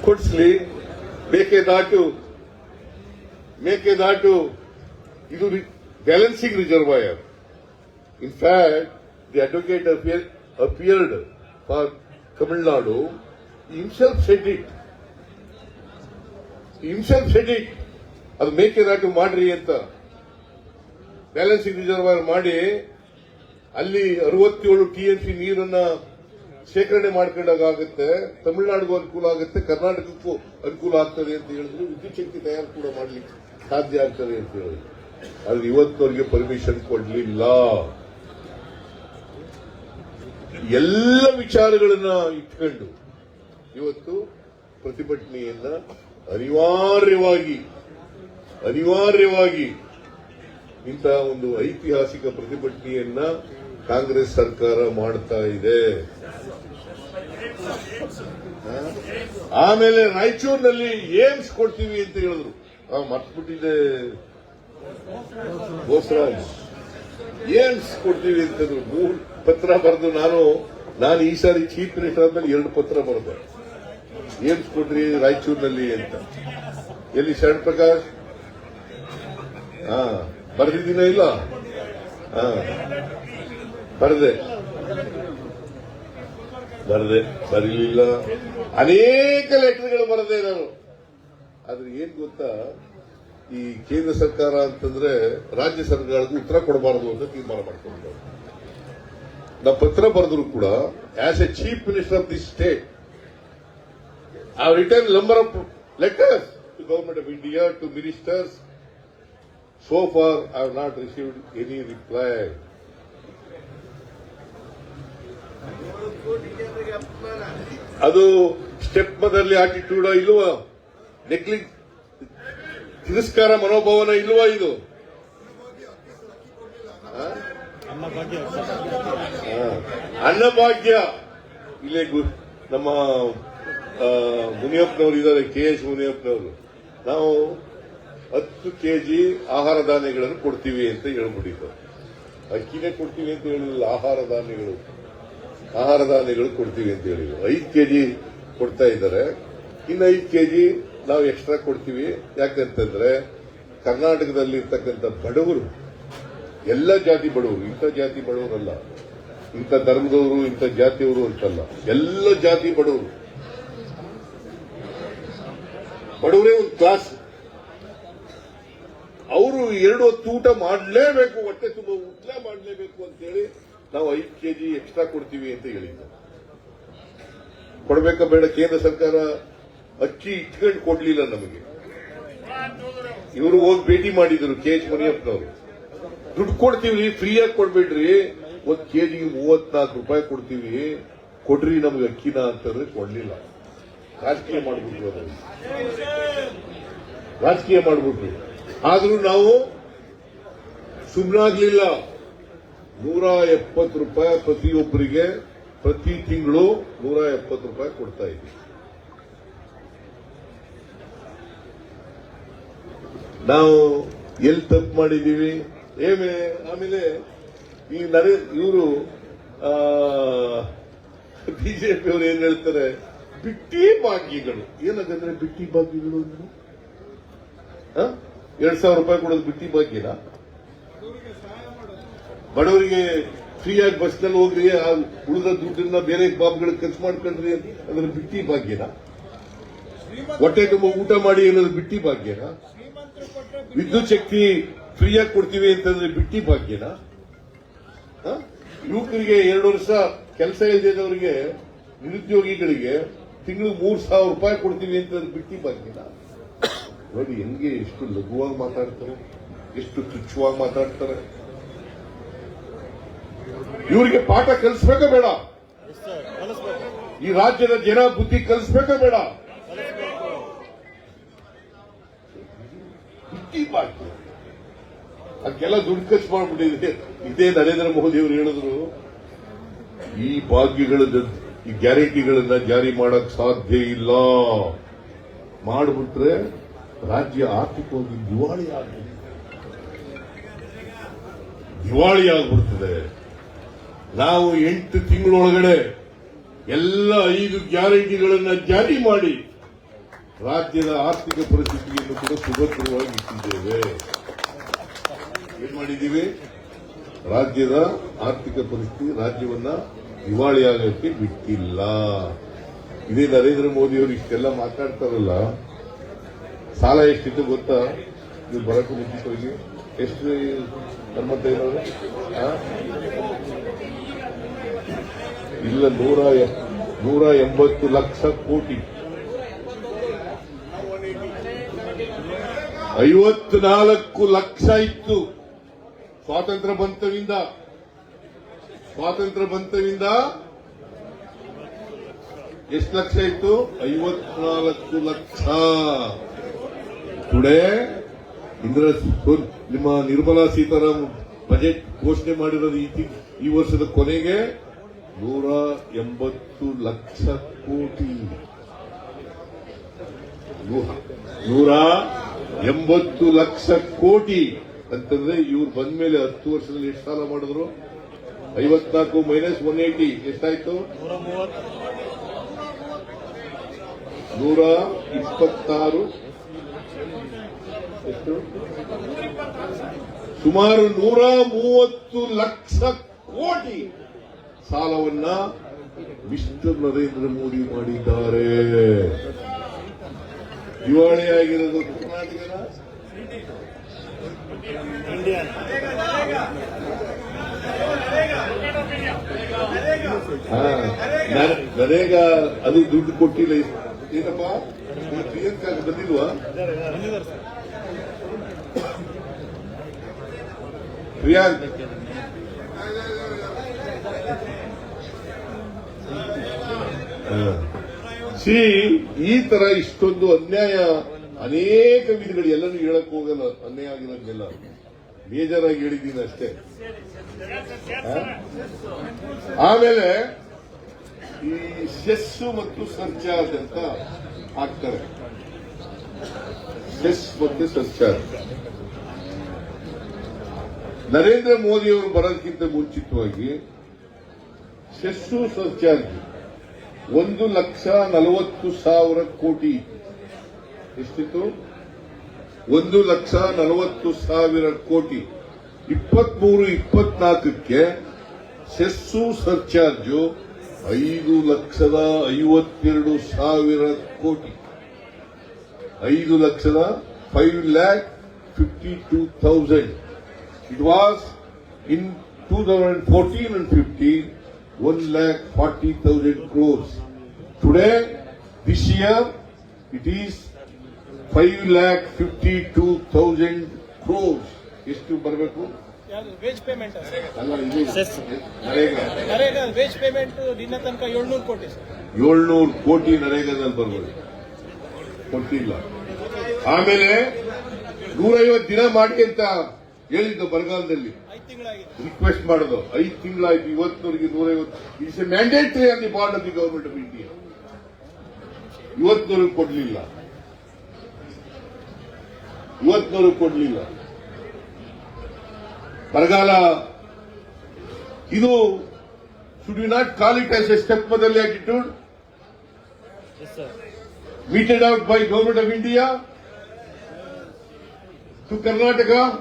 ಕೊಡಿಸ್ಲಿ. ಮೇಕೆದಾಟು ಇದು balancing reservoir. In fact the advocate appeared for Tamil Nadu. Himself said it ಅದು ಮೇಕೆದಾಟು ಮಾಡ್ರಿ ಅಂತ. ಬ್ಯಾಲೆನ್ಸಿಂಗ್ ರಿಸರ್ವಾಯರ್ ಮಾಡಿ ಅಲ್ಲಿ 67 TMC ನೀರನ್ನ ಶೇಖರಣೆ ಮಾಡ್ಕೊಂಡಾಗುತ್ತೆ. ತಮಿಳುನಾಡಿಗೂ ಅನುಕೂಲ ಆಗುತ್ತೆ, ಕರ್ನಾಟಕಕ್ಕೂ ಅನುಕೂಲ ಆಗ್ತದೆ ಅಂತ ಹೇಳಿದ್ರು. ವಿದ್ಯುತ್ ಶಕ್ತಿ ತಯಾರು ಕೂಡ ಮಾಡ್ಲಿಕ್ಕೆ ಸಾಧ್ಯ ಆಗ್ತದೆ ಅಂತ ಹೇಳಿದ್ರು. ಆದ್ರೆ ಇವತ್ತವರಿಗೆ ಪರ್ಮಿಷನ್ ಕೊಡ್ಲಿಲ್ಲ. ಎಲ್ಲ ವಿಚಾರಗಳನ್ನ ಇಟ್ಕೊಂಡು ಇವತ್ತು ಪ್ರತಿಭಟನೆಯನ್ನ ಅನಿವಾರ್ಯವಾಗಿ ಇಂತಹ ಒಂದು ಐತಿಹಾಸಿಕ ಪ್ರತಿಭಟನೆಯನ್ನ ಕಾಂಗ್ರೆಸ್ ಸರ್ಕಾರ ಮಾಡ್ತಾ ಇದೆ. ಆಮೇಲೆ ರಾಯಚೂರಿನಲ್ಲಿ ಏಮ್ಸ್ ಕೊಡ್ತೀವಿ ಅಂತ ಹೇಳಿದ್ರು. ಮರ್ತ್ಬಿಟ್ಟಿದೆ ಬೋಸರಾಜ್. ಏನ್ ಕೊಡ್ತೀವಿ ಅಂತಂದ್ರು 3 ಪತ್ರ ಬರೆದು ನಾನು ಈ ಸಾರಿ ಚೀಫ್ ಮಿನಿಸ್ಟರ್ ಆದ್ಮೇಲೆ 2 ಪತ್ರ ಬರೆದೆ. ಏನ್ ಕೊಡ್ರಿ ರಾಯಚೂರಿನಲ್ಲಿ ಅಂತ. ಎಲ್ಲಿ ಶರಣ್ ಪ್ರಕಾಶ್? ಬರೆದಿದ್ದೀನ ಇಲ್ಲ? ಬರಲಿಲ್ಲ. ಅನೇಕ ಲೆಟರ್ಗಳು ಬರದೆ ನಾನು. ಆದ್ರೆ ಏನ್ ಗೊತ್ತಾ, ಈ ಕೇಂದ್ರ ಸರ್ಕಾರ ಅಂತಂದ್ರೆ ರಾಜ್ಯ ಸರ್ಕಾರಕ್ಕೆ ಉತ್ತರ ಕೊಡಬಾರದು ಅಂತ ತೀರ್ಮಾನ ಮಾಡ್ಕೊಂಡಿದ್ದಾರೆ. ನಾವು ಪತ್ರ ಬರೆದ್ರು ಕೂಡ as a chief minister of the state I have return number of letters to government of India, to ministers. So far I have not received any reply. ಅದು ಸ್ಟೆಪ್ ಮದಲ್ಲಿ ಆಟಿಟ್ಯೂಡ್ ಇಲ್ವಾ? ತಿರಸ್ಕಾರ ಮನೋಭಾವನ ಇಲ್ವಾ? ಇದು ಅನ್ನಭಾಗ್ಯ. ಇಲ್ಲೇ ನಮ್ಮ ಮುನಿಯಪ್ಪನವರು ಇದ್ದಾರೆ, KS ಮುನಿಯಪ್ಪನವರು. ನಾವು 10 kg ಆಹಾರ ಧಾನ್ಯಗಳನ್ನು ಕೊಡ್ತೀವಿ ಅಂತ ಹೇಳ್ಬಿಟ್ಟಿದ್ದಾರೆ. ಅಕ್ಕಿನೇ ಕೊಡ್ತೀವಿ ಅಂತ ಹೇಳಿಲ್ಲ, ಆಹಾರ ಧಾನ್ಯಗಳು ಕೊಡ್ತೀವಿ ಅಂತ ಹೇಳಿದ್ರು. 5 kg ಕೊಡ್ತಾ ಇದ್ದಾರೆ. ಇನ್ನು 5 kg ನಾವು ಎಕ್ಸ್ಟ್ರಾ ಕೊಡ್ತೀವಿ. ಯಾಕಂತಂದ್ರೆ ಕರ್ನಾಟಕದಲ್ಲಿ ಇರ್ತಕ್ಕಂಥ ಬಡವರು, ಎಲ್ಲ ಜಾತಿ ಬಡವರು, ಇಂಥ ಜಾತಿ ಬಡವರಲ್ಲ, ಇಂಥ ಧರ್ಮದವರು, ಇಂಥ ಜಾತಿಯವರು ಅಂತಲ್ಲ, ಎಲ್ಲ ಜಾತಿ ಬಡವರೇ ಒಂದು ಕ್ಲಾಸ್. ಅವರು 2 ಹೊತ್ತು ಊಟ ಮಾಡಲೇಬೇಕು, ಹೊಟ್ಟೆ ತುಂಬ ಊಟ ಮಾಡಲೇಬೇಕು ಅಂತೇಳಿ ನಾವು 5 kg ಎಕ್ಸ್ಟ್ರಾ ಕೊಡ್ತೀವಿ ಅಂತ ಹೇಳಿದ್ದೆ. ಕೊಡಬೇಕಾ ಬೇಡ? ಕೇಂದ್ರ ಸರ್ಕಾರ ಅಕ್ಕಿ ಇಟ್ಕೊಂಡು ಕೊಡ್ಲಿಲ್ಲ ನಮಗೆ. ಇವರು ಹೋಗಿ ಭೇಟಿ ಮಾಡಿದ್ರು KS ಮುನಿಯಪ್ಪನವರು. ದುಡ್ಡು ಕೊಡ್ತೀವಿ, ಫ್ರೀಯಾಗಿ ಕೊಡ್ಬೇಡ್ರಿ, 1 kgಗೆ 34 ರೂಪಾಯಿ ಕೊಡ್ತೀವಿ, ಕೊಡ್ರಿ ನಮ್ಗೆ ಅಕ್ಕಿನ ಅಂತಂದ್ರೆ ಕೊಡ್ಲಿಲ್ಲ. ರಾಜಕೀಯ ಮಾಡ್ಬಿಟ್ರು. ಆದ್ರೂ ನಾವು ಸುಮ್ಮನಾಗ್ಲಿಲ್ಲ. 170 ರೂಪಾಯಿ ಪ್ರತಿಯೊಬ್ಬರಿಗೆ ಪ್ರತಿ ತಿಂಗಳು 170 ರೂಪಾಯಿ ಕೊಡ್ತಾ ಇದ್ವಿ. ನಾವು ಎಲ್ಲಿ ತಪ್ಪು ಮಾಡಿದೀವಿ? ಆಮೇಲೆ ಈ ಇವರು ಬಿಜೆಪಿ ಅವರು ಏನ್ ಹೇಳ್ತಾರೆ, ಬಿಟ್ಟಿ ಭಾಗ್ಯಗಳು. ಏನಂದ್ರೆ ಬಿಟ್ಟಿ ಭಾಗ್ಯಗಳು ಅಂದ್ರೆ 2,000 ರೂಪಾಯಿ ಕೊಡೋದು ಬಿಟ್ಟಿ ಭಾಗ್ಯನ? ಬಡವರಿಗೆ ಫ್ರೀಯಾಗಿ ಬಸ್ನಲ್ಲಿ ಹೋಗ್ರಿ, ಉಳಿದ ದುಡ್ಡನ್ನ ಬೇರೆ ಬಾಬ್ಗಳಿಗೆ ಖರ್ಚು ಮಾಡ್ಕೊಂಡ್ರಿ ಅಂದ್ರೆ ಬಿಟ್ಟಿ ಭಾಗ್ಯನ? ಹೊಟ್ಟೆ ತುಂಬ ಊಟ ಮಾಡಿ ಅನ್ನೋದು ಬಿಟ್ಟಿ ಭಾಗ್ಯನ? ವಿದ್ಯುತ್ ಶಕ್ತಿ ಫ್ರೀಯಾಗಿ ಕೊಡ್ತೀವಿ ಅಂತಂದ್ರೆ ಬಿಟ್ಟಿ ಭಾಗ್ಯನ? ಯುವಕರಿಗೆ 2 ವರ್ಷ ಕೆಲಸ ಇಲ್ಲದವರಿಗೆ, ನಿರುದ್ಯೋಗಿಗಳಿಗೆ ತಿಂಗಳು 3,000 ರೂಪಾಯಿ ಕೊಡ್ತೀವಿ ಅಂತಂದ್ರೆ ಬಿಟ್ಟಿ ಭಾಗ್ಯನ? ನೋಡಿ ಹೆಂಗೆ ಎಷ್ಟು ಲಘುವಾಗಿ ಮಾತಾಡ್ತಾರೆ, ಎಷ್ಟು ತುಚ್ಛವಾಗಿ ಮಾತಾಡ್ತಾರೆ. ಇವರಿಗೆ ಪಾಠ ಕಲಿಸ್ಬೇಕಾ ಬೇಡ? ಈ ರಾಜ್ಯದ ಜನ ಬುದ್ಧಿ ಕಲಿಸ್ಬೇಕಾ ಬೇಡ? ಅದಕ್ಕೆಲ್ಲ ದುಡ್ಡು ಖರ್ಚು ಮಾಡ್ಬಿಟ್ಟಿದೆ. ಇದೇ ನರೇಂದ್ರ ಮೋದಿ ಅವರು ಹೇಳಿದ್ರು, ಈ ಭಾಗ್ಯಗಳ ಈ ಗ್ಯಾರಂಟಿಗಳನ್ನ ಜಾರಿ ಮಾಡಕ್ ಸಾಧ್ಯ ಇಲ್ಲ, ಮಾಡಿಬಿಟ್ರೆ ರಾಜ್ಯ ಆರ್ಥಿಕವಾಗಿ ದಿವಾಳಿ ಆಗ್ಬಿಡ್ತದೆ. ನಾವು 8 ತಿಂಗಳೊಳಗಡೆ ಎಲ್ಲ 5 ಗ್ಯಾರಂಟಿಗಳನ್ನ ಜಾರಿ ಮಾಡಿ ರಾಜ್ಯದ ಆರ್ಥಿಕ ಪರಿಸ್ಥಿತಿಯನ್ನು ಕೂಡ ಸುಭದ್ರವಾಗಿ ಇಟ್ಟಿದ್ದೇವೆ. ಏನ್ ಮಾಡಿದ್ದೀವಿ? ರಾಜ್ಯದ ಆರ್ಥಿಕ ಪರಿಸ್ಥಿತಿ, ರಾಜ್ಯವನ್ನ ದಿವಾಳಿಯಾಗಕ್ಕೆ ಬಿಟ್ಟಿಲ್ಲ. ಇದೇ ನರೇಂದ್ರ ಮೋದಿ ಅವರು ಇಷ್ಟೆಲ್ಲ ಮಾತಾಡ್ತಾರಲ್ಲ. ಸಾಲ ಎಷ್ಟಿತ್ತು ಗೊತ್ತಾ? ನೀವು ಬರಕ್ಕೆ ಮುಂಚಿತವಾಗಿ ಎಷ್ಟು? 45 ಇಲ್ಲ, 180 ಲಕ್ಷ ಕೋಟಿ. 54 ಲಕ್ಷ ಇತ್ತು ಸ್ವಾತಂತ್ರ್ಯ ಬಂತವಿಂದ. ಎಷ್ಟು ಲಕ್ಷ ಇತ್ತು? 54 ಲಕ್ಷ. ಟುಡೇ ನಿಮ್ಮ ನಿರ್ಮಲಾ ಸೀತಾರಾಮನ್ ಬಜೆಟ್ ಘೋಷಣೆ ಮಾಡಿರೋದು ಈ ವರ್ಷದ ಕೊನೆಗೆ 180 ಲಕ್ಷ ಕೋಟಿ. 180 ಲಕ್ಷ ಕೋಟಿ ಅಂತಂದ್ರೆ ಇವ್ರು ಬಂದ ಮೇಲೆ 10 ವರ್ಷದಲ್ಲಿ ಎಷ್ಟು ಸಾಲ ಮಾಡಿದ್ರು? 54 ಮೈನಸ್ 180 ಎಷ್ಟಾಯ್ತು? 126 ಎಷ್ಟು? ಸುಮಾರು 130 ಲಕ್ಷ ಕೋಟಿ ಸಾಲವನ್ನ ಮಿಸ್ಟರ್ ನರೇಂದ್ರ ಮೋದಿ ಮಾಡಿದ್ದಾರೆ. ದಿವಾಳಿಯಾಗಿರೋದು ಕರ್ನಾಟಕದ ಇಂಡಿಯಾ ನರೇಗಾ ಅದು ದುಡ್ಡು ಕೊಟ್ಟಿಲ್ಲ. ಏನಪ್ಪ ಪ್ರಿಯಾಂಕಾ ಬಂದಿಲ್ವಾ? ಬಂದಿದ್ದಾರೆ ಸರ್. ಪ್ರಿಯಾಂಕ್ ಈ ತರ ಇಷ್ಟೊಂದು ಅನ್ಯಾಯ ಅನೇಕ ವಿಧಗಳು ಎಲ್ಲನೂ ಹೇಳಕ್ ಹೋಗಲ್ಲ. ಅನ್ಯಾಯ ಆಗಿರೋದೆಲ್ಲ ಬೇಜಾರಾಗಿ ಹೇಳಿದ್ದೀನಿ ಅಷ್ಟೇ. ಆಮೇಲೆ ಈ ಸೆಸ್ ಮತ್ತು ಸರ್ಚಾರ್ಜ್ ಅಂತ ಹಾಕ್ತಾರೆ. ಸೆಸ್ ಮತ್ತು ಸರ್ಚಾರ್ಜ್ ನರೇಂದ್ರ ಮೋದಿ ಅವರು ಬರೋದಕ್ಕಿಂತ ಮುಂಚಿತವಾಗಿ ಸೆಸ್ಸು ಸರ್ಚಾರ್ಜ್ 1,40,000 ಕೋಟಿ ಎಷ್ಟಿತ್ತು? 1,40,000 ಕೋಟಿ. 23-24ಕ್ಕೆ ಸೆಸ್ಸು ಸರ್ಚಾರ್ಜು 5,52,000 ಕೋಟಿ. 5,52,000. It was in 2014 and 15, 1,40,000 crores. Today, this year, it is 5,52,000 crores. ಎಷ್ಟು ಬರಬೇಕು? ವೇಜ್ ಪೇಮೆಂಟ್ ಅಲ್ಲ, ಇದು ಸೆಸ್. ನರೇಗಾ ವೇಜ್ ಪೇಮೆಂಟ್ ದಿನ ತನಕ 700 ಕೋಟಿ ಸರ್. 700 ಕೋಟಿ ನರೇಗಾದಲ್ಲಿ ಬರಬೇಕು, ಕೊಟ್ಟಿಲ್ಲ. ಆಮೇಲೆ 150 ದಿನ ಮಾಡಿ ಅಂತ ಹೇಳಿದ್ದು ಬರಗಾಲದಲ್ಲಿ 5 ತಿಂಗಳಾಗಿದೆ. ರಿಕ್ವೆಸ್ಟ್ ಮಾಡೋದು. 5 ತಿಂಗಳಾಯ್ತು, ಇವತ್ತಿನವರೆಗೆ 150. It's a mandatory on the part of the government of India. ಇವತ್ತಿನವರೆಗೆ ಕೊಡ್ಲಿಲ್ಲ. ಬರಗಾಲ ಇದು should we not call it as a stepmotherly attitude Yes, sir. meted out by government of India to Karnataka?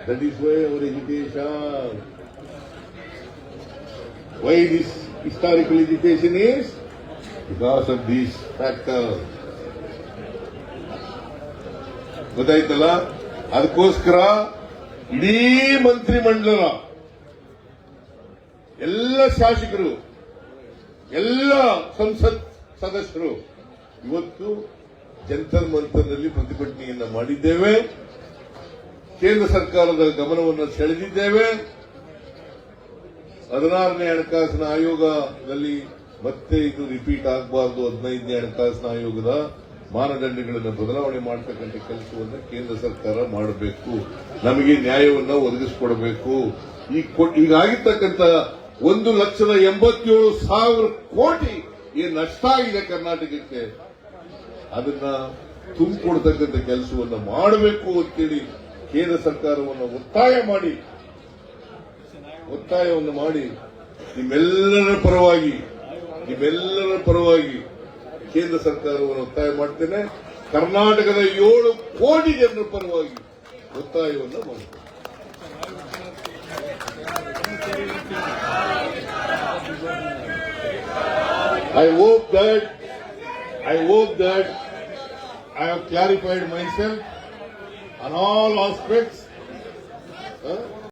That is why our education, why this historical education is because of these factors. ಗೊತ್ತಾಯ್ತಲ್ಲ? ಅದಕ್ಕೋಸ್ಕರ ಇಡೀ ಮಂತ್ರಿಮಂಡಲ, ಎಲ್ಲ ಶಾಸಕರು, ಎಲ್ಲ ಸಂಸತ್ ಸದಸ್ಯರು ಇವತ್ತು ಜಂತರ್ ಮಂತರ್ನಲ್ಲಿ ಪ್ರತಿಭಟನೆಯನ್ನ ಮಾಡಿದ್ದೇವೆ. ಕೇಂದ್ರ ಸರ್ಕಾರದ ಗಮನವನ್ನು ಸೆಳೆದಿದ್ದೇವೆ. 16ನೇ ಹಣಕಾಸಿನ ಆಯೋಗದಲ್ಲಿ ಮತ್ತೆ ಇದು ರಿಪೀಟ್ ಆಗಬಾರದು. 15ನೇ ಹಣಕಾಸಿನ ಆಯೋಗದ ಮಾನದಂಡಗಳನ್ನು ಬದಲಾವಣೆ ಮಾಡತಕ್ಕಂಥ ಕೆಲಸವನ್ನು ಕೇಂದ್ರ ಸರ್ಕಾರ ಮಾಡಬೇಕು. ನಮಗೆ ನ್ಯಾಯವನ್ನು ಒದಗಿಸಿಕೊಡಬೇಕು. ಈಗಾಗಿರ್ತಕ್ಕಂಥ 1,87,000 ಕೋಟಿ ಏನು ನಷ್ಟ ಆಗಿದೆ ಕರ್ನಾಟಕಕ್ಕೆ, ಅದನ್ನ ತುಂಬಿಕೊಡ್ತಕ್ಕಂಥ ಕೆಲಸವನ್ನು ಮಾಡಬೇಕು ಅಂತೇಳಿ ಕೇಂದ್ರ ಸರ್ಕಾರವನ್ನು ಒತ್ತಾಯವನ್ನು ಮಾಡಿ ನಿಮ್ಮೆಲ್ಲರ ಪರವಾಗಿ ಕೇಂದ್ರ ಸರ್ಕಾರವನ್ನು ಒತ್ತಾಯ ಮಾಡ್ತೇನೆ. ಕರ್ನಾಟಕದ 7 ಕೋಟಿ ಜನರ ಪರವಾಗಿ ಒತ್ತಾಯವನ್ನು ಮಾಡ್ತೇನೆ. I hope that I have clarified myself on all aspects.